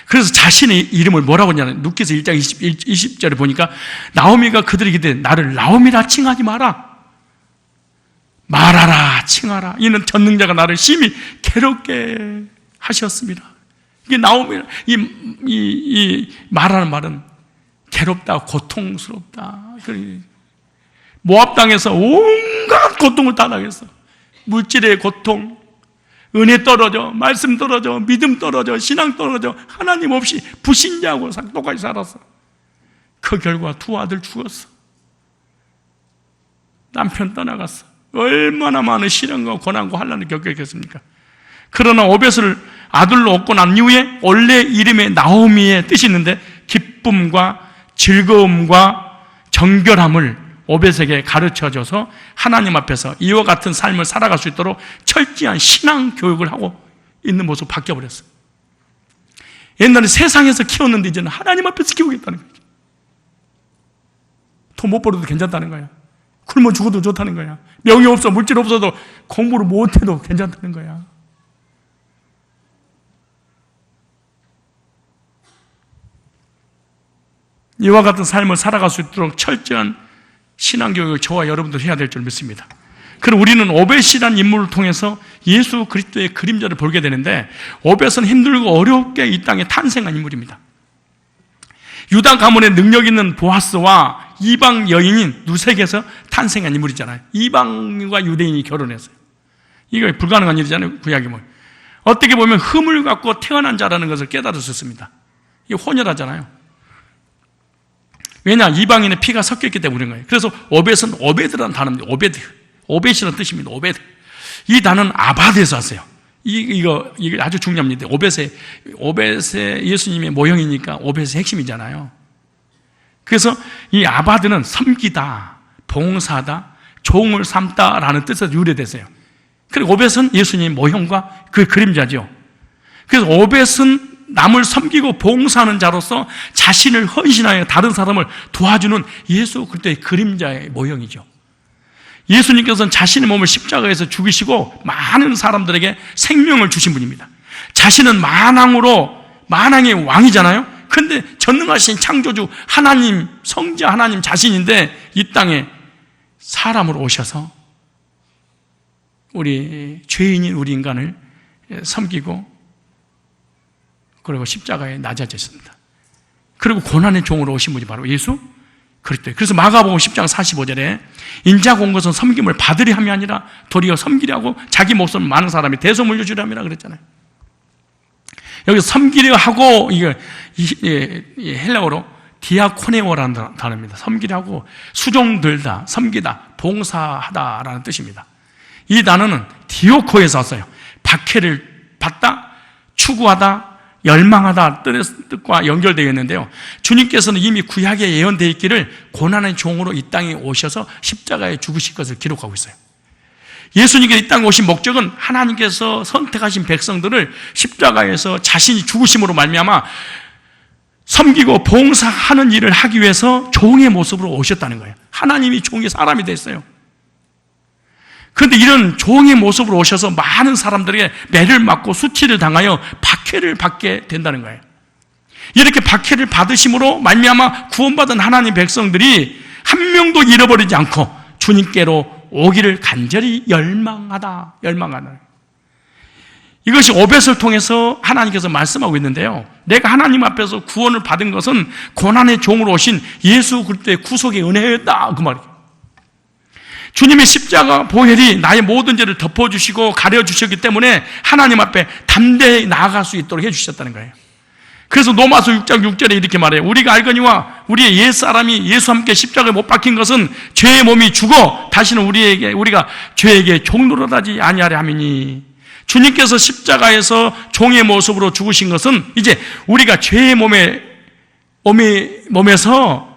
그래서 자신의 이름을 뭐라고 하냐면, 누가서 1장 20절에 보니까 나오미가 그들에게 이르되 나를 나오미라 칭하지 마라. 말하라, 칭하라. 이는 전능자가 나를 심히 괴롭게 하셨습니다. 이게 나오미, 이 말하는 말은 괴롭다, 고통스럽다. 모압 땅에서 온갖 고통을 다 당했어. 물질의 고통, 은혜 떨어져, 말씀 떨어져, 믿음 떨어져, 신앙 떨어져, 하나님 없이 불신자하고 똑같이 살았어. 그 결과 두 아들 죽었어. 남편 떠나갔어. 얼마나 많은 시련과 고난과 환난을 겪었겠습니까? 그러나 오벳을 아들로 얻고 난 이후에 원래 이름의 나오미의 뜻이 있는데, 기쁨과 즐거움과 정결함을 오벳에게 가르쳐줘서 하나님 앞에서 이와 같은 삶을 살아갈 수 있도록 철저한 신앙 교육을 하고 있는 모습 바뀌어버렸어요. 옛날에 세상에서 키웠는데 이제는 하나님 앞에서 키우겠다는 거죠. 돈 못 벌어도 괜찮다는 거야. 굶어 죽어도 좋다는 거야. 명예 없어, 물질 없어도 공부를 못해도 괜찮다는 거야. 이와 같은 삶을 살아갈 수 있도록 철저한 신앙교육을 저와 여러분들 해야 될 줄 믿습니다. 그럼 우리는 오벳이라는 인물을 통해서 예수 그리스도의 그림자를 보게 되는데, 오벳은 힘들고 어렵게 이 땅에 탄생한 인물입니다. 유다 가문의 능력 있는 보아스와 이방 여인인 누색에서 탄생한 인물이잖아요. 이방과 유대인이 결혼했어요. 이거 불가능한 일이잖아요. 구약이 뭐. 어떻게 보면 흠을 갖고 태어난 자라는 것을 깨달을 수 있습니다. 이게 혼혈하잖아요. 왜냐? 이방인의 피가 섞였기 때문인 거예요. 그래서 오벳은 오베드라는 단어입니다. 오벳이라는 뜻입니다. 오베드. 이 단어는 아바드에서 왔어요. 이거 아주 중요합니다. 오벳의 예수님의 모형이니까 오벳의 핵심이잖아요. 그래서 이 아바드는 섬기다, 봉사다, 종을 삼다라는 뜻에서 유래됐어요. 그리고 오벳은 예수님의 모형과 그 그림자죠. 그래서 오벳은 남을 섬기고 봉사하는 자로서 자신을 헌신하여 다른 사람을 도와주는 예수 그리스도의 그림자의 모형이죠. 예수님께서는 자신의 몸을 십자가에서 죽이시고 많은 사람들에게 생명을 주신 분입니다. 자신은 만왕의 왕이잖아요. 그런데 전능하신 창조주 하나님, 성자 하나님 자신인데 이 땅에 사람으로 오셔서 우리 죄인인 우리 인간을 섬기고, 그리고 십자가에 낮아졌습니다. 그리고 고난의 종으로 오신 분이 바로 예수 그리스도예요. 그래서 마가복음 10장 45절에 인자가 온 것은 섬김을 받으려 함이 아니라 도리어 섬기려고 자기 목숨을 많은 사람이 대속물려 주려 함이라 그랬잖아요. 여기서 섬기려 하고, 이게 헬라어로 디아코네오라는 단어입니다. 섬기려 하고 수종들다, 섬기다, 봉사하다라는 뜻입니다. 이 단어는 디오코에서 왔어요. 박해를 받다, 추구하다, 열망하다 뜻과 연결되어 있는데요. 주님께서는 이미 구약에 예언되어 있기를 고난의 종으로 이 땅에 오셔서 십자가에 죽으실 것을 기록하고 있어요. 예수님께서 이 땅에 오신 목적은 하나님께서 선택하신 백성들을 십자가에서 자신이 죽으심으로 말미암아 섬기고 봉사하는 일을 하기 위해서 종의 모습으로 오셨다는 거예요. 하나님이 종의 사람이 됐어요. 그런데 이런 종의 모습으로 오셔서 많은 사람들에게 매를 맞고 수치를 당하여 박해를 받게 된다는 거예요. 이렇게 박해를 받으심으로 말미암아 구원받은 하나님 백성들이 한 명도 잃어버리지 않고 주님께로 오기를 간절히 열망하다. 이것이 오벳을 통해서 하나님께서 말씀하고 있는데요. 내가 하나님 앞에서 구원을 받은 것은 고난의 종으로 오신 예수 그리스도의 구속의 은혜였다, 그 말이에요. 주님의 십자가 보혈이 나의 모든 죄를 덮어주시고 가려주셨기 때문에 하나님 앞에 담대히 나아갈 수 있도록 해주셨다는 거예요. 그래서 로마서 6장 6절에 이렇게 말해요. 우리가 알거니와 우리의 옛사람이 예수와 함께 십자가에 못 박힌 것은 죄의 몸이 죽어 다시는 우리가 죄에게 종노릇하지 아니하려 함이니, 주님께서 십자가에서 종의 모습으로 죽으신 것은 이제 우리가 죄의 몸에 몸에서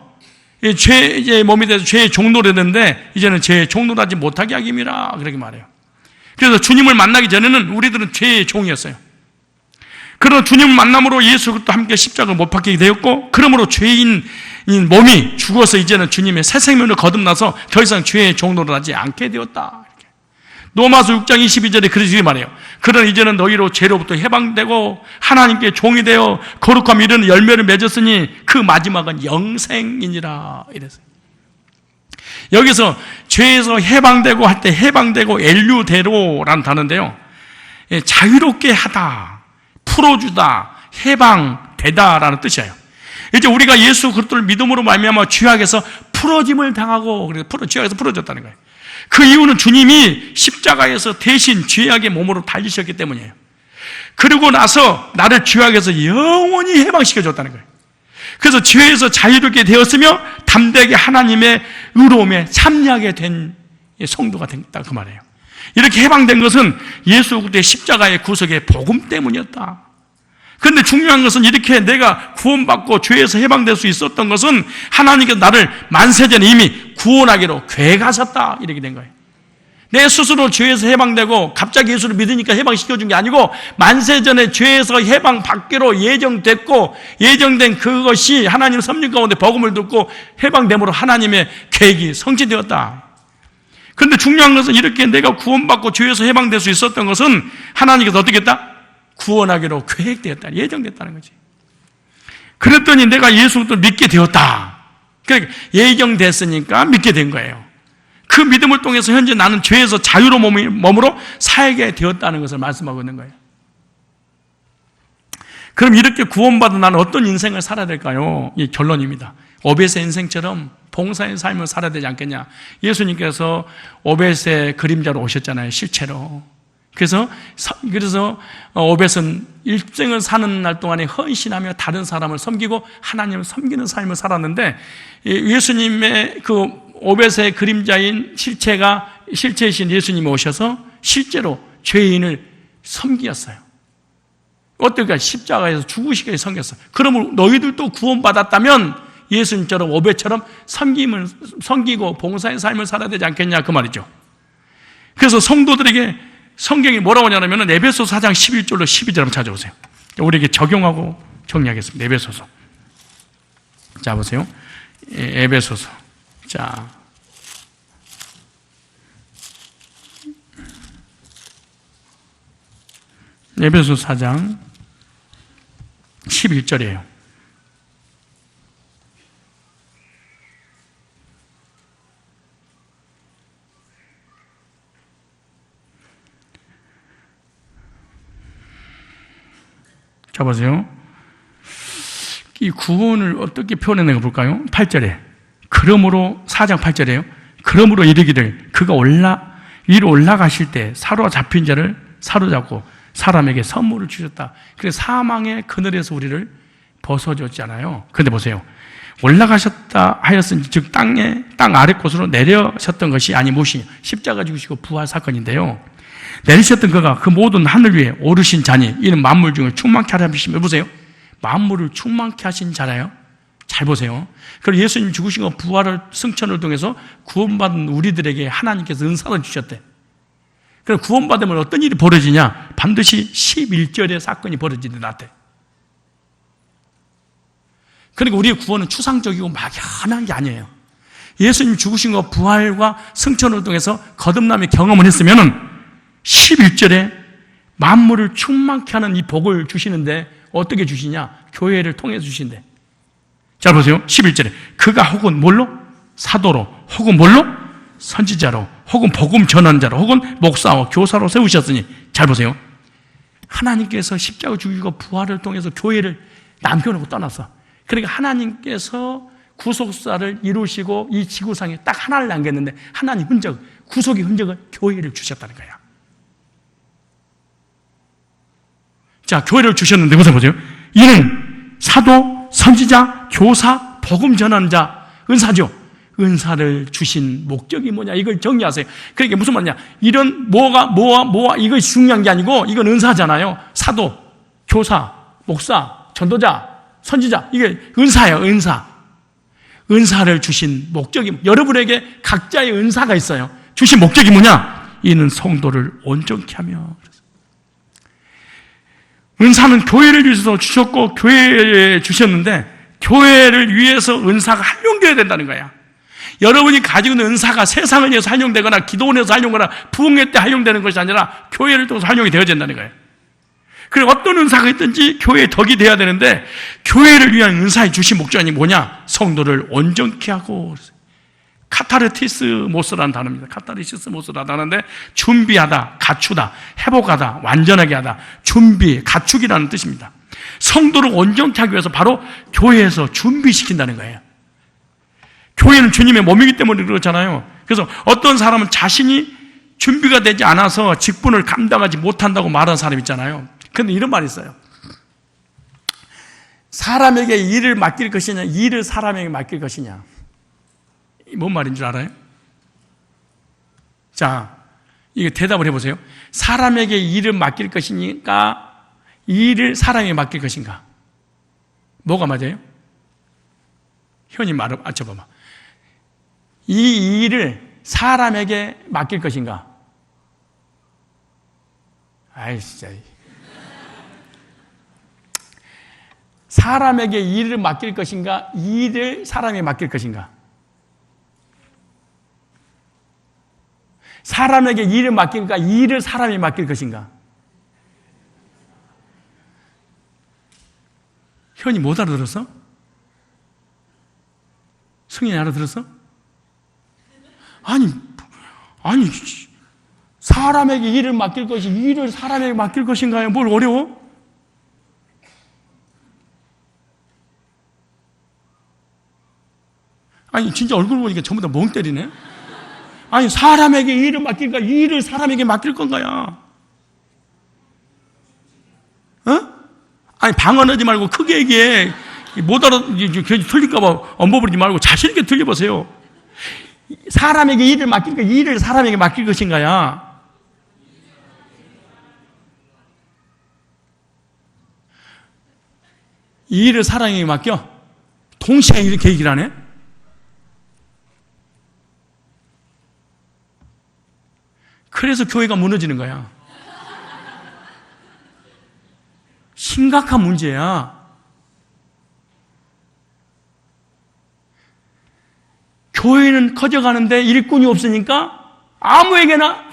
이제 몸이 돼서 죄의 종노를 했는데 이제는 죄의 종노를 하지 못하게 하기 위함이라 그렇게 말해요. 그래서 주님을 만나기 전에는 우리들은 죄의 종이었어요. 그러나 주님을 만남으로 예수 그리스도와 함께 십자가를 못 박히게 되었고, 그러므로 죄인 몸이 죽어서 이제는 주님의 새 생명을 거듭나서 더 이상 죄의 종노를 하지 않게 되었다. 로마서 6장 22절에 그렇게 말해요. 그러나 이제는 너희로 죄로부터 해방되고 하나님께 종이 되어 거룩함 이르는 열매를 맺었으니 그 마지막은 영생이니라 이랬어요. 여기서 죄에서 해방되고 할 때 해방되고 엘류데로라는 단어인데요, 자유롭게 하다, 풀어주다, 해방되다라는 뜻이에요. 이제 우리가 예수 그리스도를 믿음으로 말미암아 죄악에서 풀어짐을 당하고, 그래서 죄악에서 풀어졌다는 거예요. 그 이유는 주님이 십자가에서 대신 죄악의 몸으로 달리셨기 때문이에요. 그리고 나서 나를 죄악에서 영원히 해방시켜줬다는 거예요. 그래서 죄에서 자유롭게 되었으며 담대하게 하나님의 의로움에 참여하게 된 성도가 됐다 그 말이에요. 이렇게 해방된 것은 예수 그리스도의 십자가의 구속의 복음 때문이었다. 그런데 중요한 것은 이렇게 내가 구원받고 죄에서 해방될 수 있었던 것은 하나님께서 나를 만세전에 이미 구원하기로 계획하셨다 이렇게 된 거예요. 내 스스로 죄에서 해방되고 갑자기 예수를 믿으니까 해방시켜준 게 아니고 만세전에 죄에서 해방받기로 예정됐고, 예정된 그것이 하나님 섭리 가운데 복음을 듣고 해방됨으로 하나님의 계획이 성취되었다. 그런데 중요한 것은 이렇게 내가 구원받고 죄에서 해방될 수 있었던 것은 하나님께서 어떻게 했다? 구원하기로 계획되었다, 예정됐다는 거지. 그랬더니 내가 예수 그리스도를 믿게 되었다. 그러니까 예정됐으니까 믿게 된 거예요. 그 믿음을 통해서 현재 나는 죄에서 자유로 몸으로 살게 되었다는 것을 말씀하고 있는 거예요. 그럼 이렇게 구원받은 나는 어떤 인생을 살아야 될까요? 이 결론입니다. 오벳의 인생처럼 봉사의 삶을 살아야 되지 않겠냐. 예수님께서 오벳의 그림자로 오셨잖아요, 실체로. 그래서 오벳은 일생을 사는 날 동안에 헌신하며 다른 사람을 섬기고 하나님을 섬기는 삶을 살았는데, 예수님의 그 오벳의 그림자인 실체이신 예수님이 오셔서 실제로 죄인을 섬기었어요. 어떨까? 십자가에서 죽으시게 섬겼어요. 그러면 너희들도 구원받았다면 예수님처럼 오벳처럼 섬기고 봉사의 삶을 살아야 되지 않겠냐 그 말이죠. 그래서 성도들에게 성경이 뭐라고 하냐면 에베소서 4장 11절로 12절 한번 찾아보세요. 우리에게 적용하고 정리하겠습니다. 에베소서. 자, 보세요. 에베소서. 자, 에베소서 4장 11절이에요. 자, 보세요. 이 구원을 어떻게 표현해내가 볼까요? 8절에. 그러므로, 4장 8절에요. 그러므로 이르기를 그가 위로 올라가실 때 사로잡힌 자를 사로잡고 사람에게 선물을 주셨다. 그래서 사망의 그늘에서 우리를 벗어줬잖아요. 그런데 보세요. 올라가셨다 하였으니 즉 땅 아래 곳으로 내려셨던 것이 아니 무엇이냐. 십자가 죽으시고 부활 사건인데요. 내리셨던 그가 그 모든 하늘 위에 오르신 자니 이는 만물 중에 충만케 하려 하심을. 보세요. 만물을 충만케 하신 자라요. 잘 보세요. 그리고 예수님 죽으신 거 부활을 승천을 통해서 구원받은 우리들에게 하나님께서 은사를 주셨대. 그럼 구원받으면 어떤 일이 벌어지냐? 반드시 11절의 사건이 벌어지는 나한테. 그러니까 우리의 구원은 추상적이고 막연한 게 아니에요. 예수님 죽으신 거 부활과 승천을 통해서 거듭남의 경험을 했으면은 11절에 만물을 충만케 하는 이 복을 주시는데 어떻게 주시냐? 교회를 통해서 주신대. 자, 보세요. 11절에 그가 혹은 뭘로? 사도로, 혹은 뭘로? 선지자로, 혹은 복음 전환자로, 혹은 목사와 교사로 세우셨으니. 잘 보세요. 하나님께서 십자가 죽이고 부활을 통해서 교회를 남겨놓고 떠났어. 그러니까 하나님께서 구속사를 이루시고 이 지구상에 딱 하나를 남겼는데 하나님 흔적, 구속의 흔적을 교회를 주셨다는 거야. 자, 교회를 주셨는데 보세요. 이는 사도, 선지자, 교사, 복음 전환자, 은사죠. 은사를 주신 목적이 뭐냐? 이걸 정리하세요. 그러니까 무슨 말이냐? 이런 뭐가 이것이 중요한 게 아니고 이건 은사잖아요. 사도, 교사, 목사, 전도자, 선지자. 이게 은사예요, 은사. 은사를 주신 목적이, 여러분에게 각자의 은사가 있어요. 주신 목적이 뭐냐? 이는 성도를 온전케 하며. 은사는 교회를 위해서 주셨고 교회에 주셨는데 교회를 위해서 은사가 활용되어야 된다는 거야. 여러분이 가지고 있는 은사가 세상을 위해서 활용되거나 기도원에서 활용되거나 부흥회 때 활용되는 것이 아니라 교회를 통해서 활용이 되어야 된다는 거예요. 그리고 어떤 은사가 있든지 교회의 덕이 되어야 되는데 교회를 위한 은사의 주신 목적이 뭐냐? 성도를 온전케 하고. 카타르티스 모스라는 단어입니다. 카타르티스 모스라는 단어인데 준비하다, 갖추다, 회복하다, 완전하게 하다, 준비, 갖추기라는 뜻입니다. 성도를 온전케 하기 위해서 바로 교회에서 준비시킨다는 거예요. 교회는 주님의 몸이기 때문에 그렇잖아요. 그래서 어떤 사람은 자신이 준비가 되지 않아서 직분을 감당하지 못한다고 말하는 사람 있잖아요. 그런데 이런 말이 있어요. 사람에게 일을 맡길 것이냐, 일을 사람에게 맡길 것이냐. 뭔 말인 줄 알아요? 자, 이거 대답을 해보세요. 사람에게 일을 맡길 것이니까 일을 사람에게 맡길 것인가? 뭐가 맞아요? 현이 말을 맞춰봐봐. 이 일을 사람에게 맡길 것인가? 아이, 진짜. 사람에게 일을 맡길 것인가? 일을 사람에게 맡길 것인가? 사람에게 일을 맡길까? 일을 사람에게 맡길 것인가? 현이 못 알아들었어? 승인이 알아들었어? 아니, 사람에게 일을 맡길 것이 일을 사람에게 맡길 것인가요? 뭘 어려워? 아니, 진짜 얼굴 보니까 전부 다 멍 때리네? 아니, 사람에게 일을 맡길까? 일을 사람에게 맡길 건가요? 어? 아니, 방언하지 말고 크게 얘기해. 못 알아, 괜히 틀릴까봐 엄버부리지 말고 자신있게 들려보세요. 사람에게 일을 맡길까? 일을 사람에게 맡길 것인가요? 이 일을 사람에게 맡겨? 동시에 이렇게 얘기를 하네? 그래서 교회가 무너지는 거야. 심각한 문제야. 교회는 커져가는데 일꾼이 없으니까 아무에게나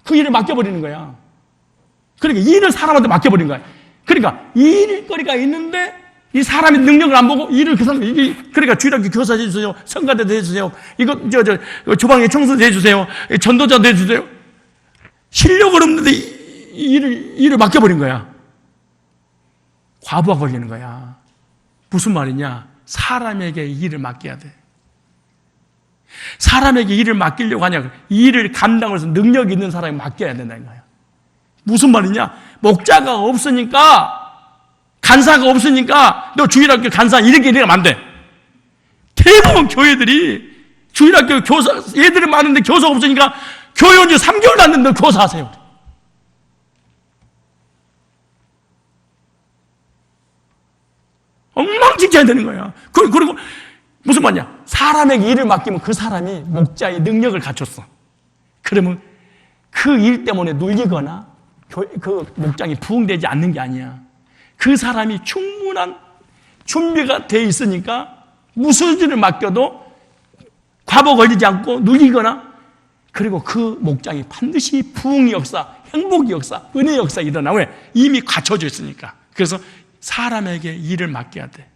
그 일을 맡겨버리는 거야. 그러니까 일을 사람한테 맡겨버린 거야. 그러니까 일거리가 있는데 이 사람의 능력을 안 보고 일을 그 사람, 그러니까 주일학교 교사 해주세요. 성가대도 해주세요. 이거, 주방에 청소도 해주세요. 전도자도 해주세요. 실력은 없는데 일을 맡겨버린 거야. 과부하 걸리는 거야. 무슨 말이냐? 사람에게 일을 맡겨야 돼. 사람에게 일을 맡기려고 하냐? 일을 감당해서 능력 있는 사람이 맡겨야 된다는 거야. 무슨 말이냐? 목자가 없으니까, 간사가 없으니까 너 주일학교 간사 이렇게 하면 안 돼. 대부분 교회들이 주일학교 교사, 얘들이 많은데 교사가 없으니까 교회 온 지 3개월도 안 됐는데 교사하세요. 엉망진창이 되는 거야. 그리고 무슨 말이냐? 사람에게 일을 맡기면 그 사람이 목자의 능력을 갖췄어. 그러면 그 일 때문에 눌리거나 그 목장이 부흥되지 않는 게 아니야. 그 사람이 충분한 준비가 돼 있으니까 무슨 일을 맡겨도 과부 걸리지 않고 눌리거나, 그리고 그 목장이 반드시 부흥의 역사, 행복의 역사, 은혜의 역사 일어나. 왜? 이미 갖춰져 있으니까. 그래서 사람에게 일을 맡겨야 돼.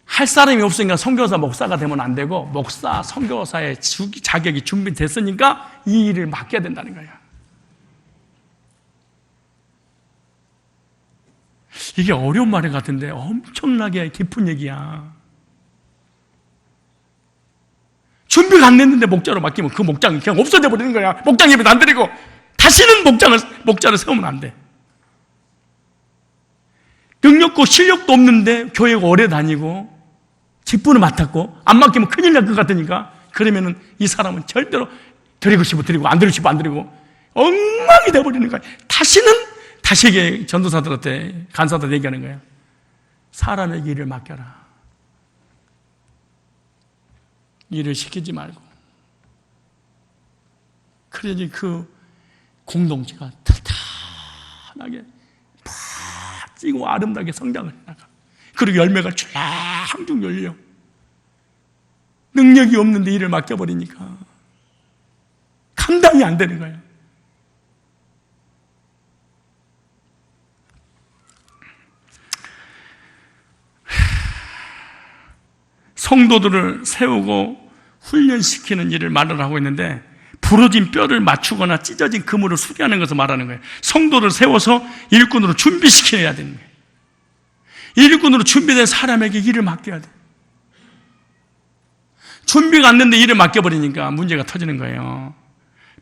할 사람이 없으니까 선교사, 목사가 되면 안 되고, 목사, 선교사의 자격이 준비됐으니까 이 일을 맡겨야 된다는 거야. 이게 어려운 말 같은데 엄청나게 깊은 얘기야. 준비가 안 됐는데 목자로 맡기면 그 목장이 그냥 없어져 버리는 거야. 목장 예배도 안 드리고 다시는 목자를 세우면 안 돼. 능력도 실력도 없는데 교회가 오래 다니고 직분을 맡았고 안 맡기면 큰일 날 것 같으니까, 그러면은 이 사람은 절대로 드리고 싶어 드리고 안 드리고 싶어 안 드리고 엉망이 돼버리는 거야. 다시 전도사들한테, 간사들 얘기하는 거야. 사람에게 일을 맡겨라. 일을 시키지 말고. 그래야지 그 공동체가 탄탄하게 팍 아름답게 성장을 해나가. 그리고 열매가 쫙쭉 열려. 능력이 없는데 일을 맡겨버리니까 감당이 안 되는 거예요. 성도들을 세우고 훈련시키는 일을 말을 하고 있는데, 부러진 뼈를 맞추거나 찢어진 그물을 수리하는 것을 말하는 거예요. 성도를 세워서 일꾼으로 준비시켜야 되는 거예요. 일꾼으로 준비된 사람에게 일을 맡겨야 돼. 준비가 안 됐는데 일을 맡겨버리니까 문제가 터지는 거예요.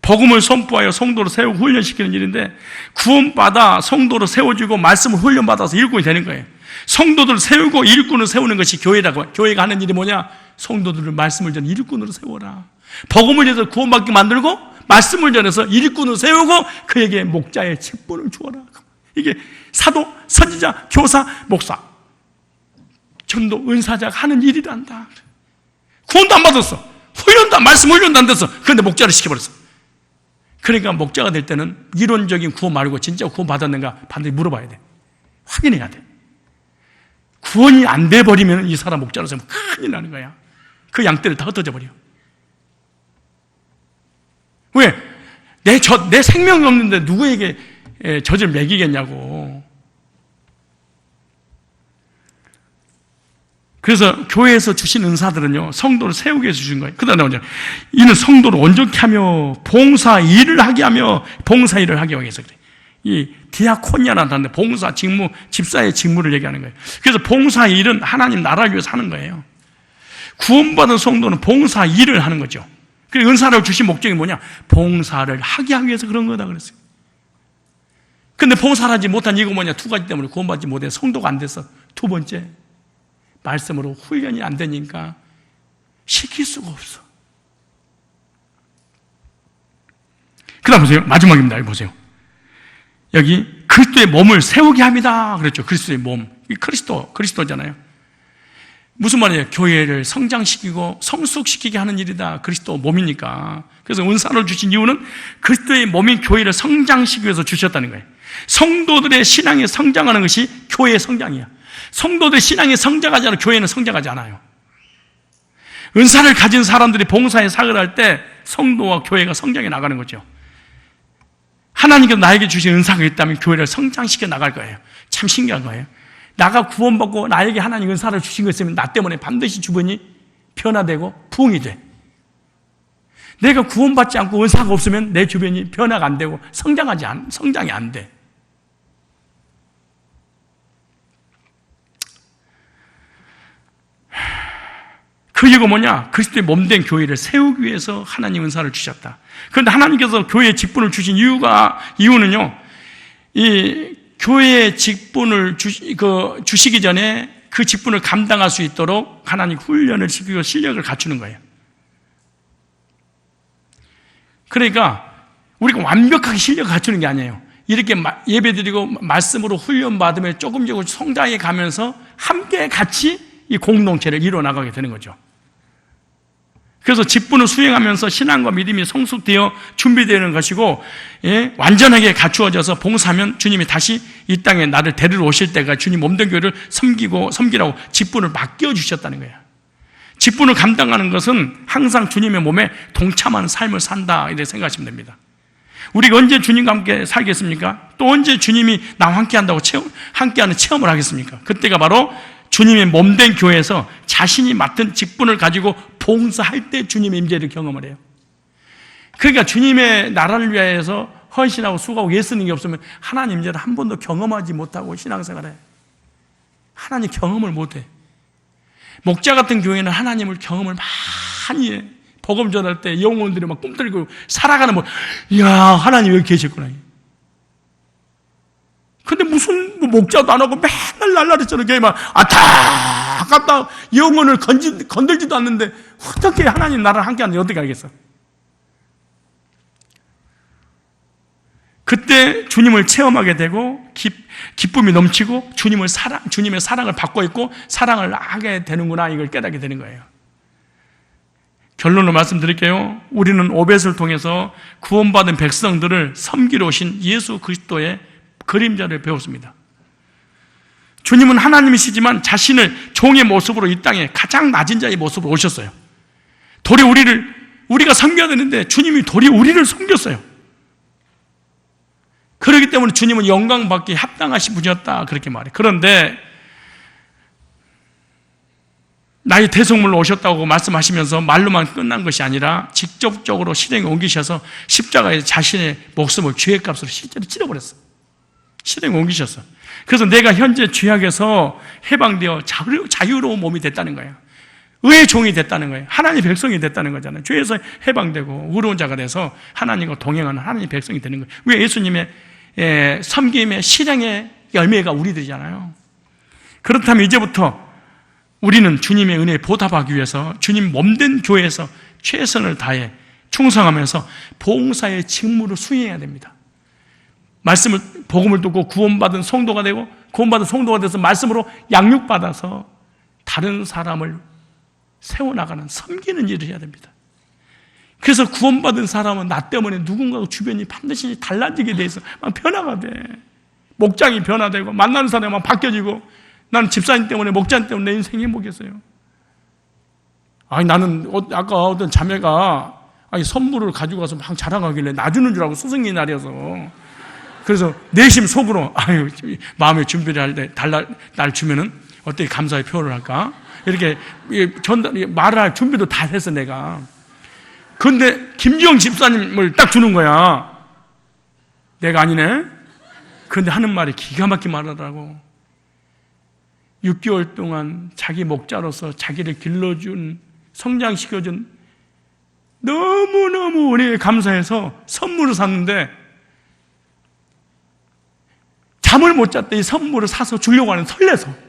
복음을 선포하여 성도를 세우고 훈련시키는 일인데, 구원받아 성도를 세워주고 말씀을 훈련받아서 일꾼이 되는 거예요. 성도들을 세우고 일꾼을 세우는 것이 교회라고. 교회가 하는 일이 뭐냐? 성도들을 말씀을 전해 일꾼으로 세워라. 복음을 전해서 구원받게 만들고, 말씀을 전해서 일꾼을 세우고 그에게 목자의 직분을 주어라. 이게 사도, 선지자, 교사, 목사, 전도, 은사자가 하는 일이란다. 구원도 안 받았어. 훈련도, 말씀 훈련도 안 됐어. 그런데 목자를 시켜버렸어. 그러니까 목자가 될 때는 이론적인 구원 말고 진짜 구원 받았는가 반드시 물어봐야 돼. 확인해야 돼. 구원이 안 돼버리면 이 사람 목자로 세우면 큰일 나는 거야. 그 양떼를 다 흩어져 버려. 왜? 내 생명이 없는데 누구에게 젖을 먹이겠냐고. 그래서 교회에서 주신 은사들은요, 성도를 세우기 위해서 주신 거예요. 그 다음에 나오죠. 이는 성도를 온전케 하며 봉사 일을 하게 하며, 봉사 일을 하게 위해서 그래. 이 디아코니아라는 단어, 봉사, 직무, 집사의 직무를 얘기하는 거예요. 그래서 봉사 일은 하나님 나라를 위해서 하는 거예요. 구원받은 성도는 봉사 일을 하는 거죠. 그리고 은사를 주신 목적이 뭐냐? 봉사를 하게 하기 위해서 그런 거다 그랬어요. 근데 봉사를 하지 못한 이유가 뭐냐? 두 가지 때문에 구원받지 못해. 성도가 안 돼서. 두 번째, 말씀으로 훈련이 안 되니까 시킬 수가 없어. 그 다음 보세요. 마지막입니다. 여기 보세요. 여기 그리스도의 몸을 세우게 합니다. 그랬죠. 그리스도의 몸. 그리스도잖아요. 무슨 말이에요? 교회를 성장시키고 성숙시키게 하는 일이다. 그리스도 몸이니까. 그래서 은사를 주신 이유는 그리스도의 몸인 교회를 성장시키기 위해서 주셨다는 거예요. 성도들의 신앙이 성장하는 것이 교회의 성장이야. 성도들의 신앙이 성장하지 않아 교회는 성장하지 않아요. 은사를 가진 사람들이 봉사에 사역을 할 때 성도와 교회가 성장해 나가는 거죠. 하나님께서 나에게 주신 은사가 있다면 교회를 성장시켜 나갈 거예요. 참 신기한 거예요. 나가 구원받고 나에게 하나님 은사를 주신 거 있으면 나 때문에 반드시 주변이 변화되고 부흥이 돼. 내가 구원받지 않고 은사가 없으면 내 주변이 변화가 안 되고 성장이 안 돼. 그 이유가 뭐냐? 그리스도의 몸된 교회를 세우기 위해서 하나님 은사를 주셨다. 그런데 하나님께서 교회에 직분을 주신 이유는요, 이 교회의 직분을 주시기 전에 그 직분을 감당할 수 있도록 하나님 훈련을 시키고 실력을 갖추는 거예요. 그러니까 우리가 완벽하게 실력을 갖추는 게 아니에요. 이렇게 예배드리고 말씀으로 훈련받으면 조금씩 성장해 가면서 함께 같이 이 공동체를 이뤄나가게 되는 거죠. 그래서 직분을 수행하면서 신앙과 믿음이 성숙되어 준비되는 것이고, 완전하게 갖추어져서 봉사하면 주님이 다시 이 땅에 나를 데리러 오실 때가 주님 몸된 교회를 섬기라고 직분을 맡겨주셨다는 거예요. 직분을 감당하는 것은 항상 주님의 몸에 동참하는 삶을 산다, 이렇게 생각하시면 됩니다. 우리가 언제 주님과 함께 살겠습니까? 또 언제 주님이 나와 함께 한다고 함께하는 체험을 하겠습니까? 그때가 바로 주님의 몸된 교회에서 자신이 맡은 직분을 가지고 봉사할 때 주님의 임재를 경험을 해요. 그러니까 주님의 나라를 위하여서 헌신하고 수고하고 예쓰는 게 없으면 하나님 임재를 한 번도 경험하지 못하고 신앙생활을 해. 하나님 경험을 못해. 목자 같은 교회는 하나님을 경험을 많이 해. 복음 전할 때 영혼들이 막 꿈틀고 살아가는 이야, 하나님 여기 계셨구나. 근데 무슨 목자도 안 하고 맨날 날라리처럼 교회만 아깝다 영혼을 건들지도 않는데 어떻게 하나님 나라를 함께 하는지 어떻게 알겠어? 그때 주님을 체험하게 되고 기쁨이 넘치고 주님의 사랑을 받고 있고 사랑을 하게 되는구나, 이걸 깨닫게 되는 거예요. 결론으로 말씀드릴게요. 우리는 오벳을 통해서 구원받은 백성들을 섬기러 오신 예수 그리스도의 그림자를 배웠습니다. 주님은 하나님이시지만 자신을 종의 모습으로 이 땅에 가장 낮은 자의 모습으로 오셨어요. 도리어 우리가 섬겨야 되는데 주님이 도리어 우리를 섬겼어요. 그렇기 때문에 주님은 영광받기 합당하신 분이었다, 그렇게 말해요. 그런데 나의 대속물로 오셨다고 말씀하시면서 말로만 끝난 것이 아니라 직접적으로 실행에 옮기셔서 십자가에 자신의 목숨을 죄값으로 실제로 치러버렸어요. 실행에 옮기셨어. 그래서 내가 현재 죄악에서 해방되어 자유로운 몸이 됐다는 거예요. 의의 종이 됐다는 거예요. 하나님의 백성이 됐다는 거잖아요. 죄에서 해방되고 의로운 자가 돼서 하나님과 동행하는 하나님의 백성이 되는 거예요. 왜? 예수님의 섬김의 실행의 열매가 우리들이잖아요. 그렇다면 이제부터 우리는 주님의 은혜에 보답하기 위해서 주님 몸된 교회에서 최선을 다해 충성하면서 봉사의 직무를 수행해야 됩니다. 복음을 듣고 구원받은 성도가 되고, 구원받은 성도가 돼서 말씀으로 양육받아서 다른 사람을 세워나가는, 섬기는 일을 해야 됩니다. 그래서 구원받은 사람은 나 때문에 누군가 주변이 반드시 달라지게 돼 있어. 막 변화가 돼. 목장이 변화되고, 만나는 사람이 막 바뀌어지고, 나는 집사님 때문에, 목장 때문에 내 인생이 행복했어요. 나는 아까 어떤 자매가 선물을 가지고 가서 막 자랑하길래 나 주는 줄 알고 스승의 날이어서, 그래서 내심 속으로 마음의 준비를 할 때 날 주면은 어떻게 감사의 표현을 할까, 이렇게 말을 할 준비도 다 했어 내가. 그런데 김지영 집사님을 딱 주는 거야. 내가 아니네. 그런데 하는 말이 기가 막히게 말하더라고. 6개월 동안 자기 목자로서 자기를 길러준, 성장시켜준, 너무너무 은혜에 감사해서 선물을 샀는데 잠을 못 잤대. 이 선물을 사서 주려고 하는 설레서.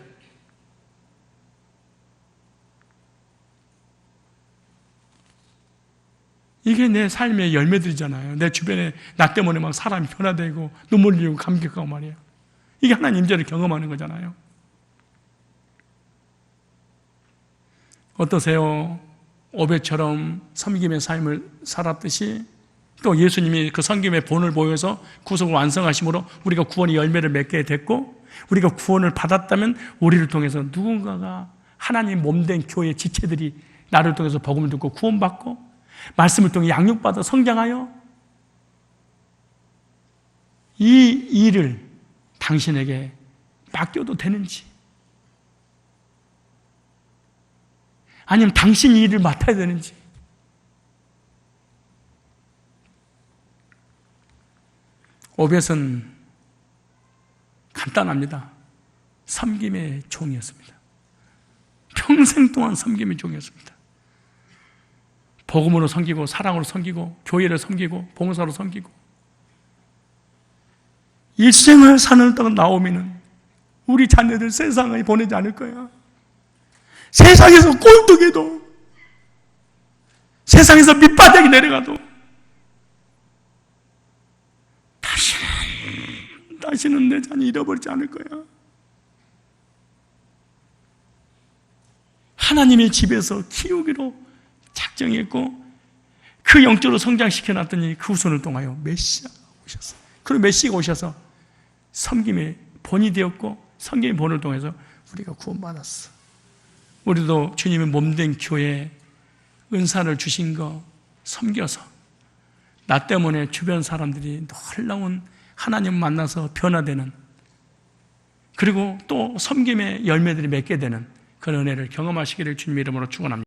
이게 내 삶의 열매들이잖아요. 내 주변에 나 때문에 막 사람이 변화되고 눈물 흘리고 감격하고 말이에요. 이게 하나님 임재를 경험하는 거잖아요. 어떠세요? 오벳처럼 섬김의 삶을 살았듯이 또 예수님이 그 섬김의 본을 보여서 구속을 완성하심으로 우리가 구원의 열매를 맺게 됐고, 우리가 구원을 받았다면 우리를 통해서 누군가가 하나님 몸된 교회 지체들이 나를 통해서 복음을 듣고 구원받고 말씀을 통해 양육받아 성장하여 이 일을 당신에게 맡겨도 되는지, 아니면 당신이 이 일을 맡아야 되는지. 오벳은 간단합니다. 섬김의 종이었습니다. 평생 동안 섬김의 종이었습니다. 복음으로 섬기고, 사랑으로 섬기고, 교회를 섬기고, 봉사로 섬기고. 일생을 사는 동안 나오미는 우리 자녀들 세상에 보내지 않을 거야. 세상에서 꼴뚜기도, 세상에서 밑바닥이 내려가도 다시는 내 자녀 잃어버리지 않을 거야. 하나님의 집에서 키우기로 작정했고, 그 영적으로 성장시켜놨더니 그 후손을 통하여 메시아가 오셨어요. 그리고 메시아가 오셔서 섬김의 본이 되었고, 섬김의 본을 통해서 우리가 구원받았어. 우리도 주님의 몸된 교회에 은사를 주신 거 섬겨서 나 때문에 주변 사람들이 놀라운 하나님 만나서 변화되는, 그리고 또 섬김의 열매들이 맺게 되는 그런 은혜를 경험하시기를 주님의 이름으로 축원합니다.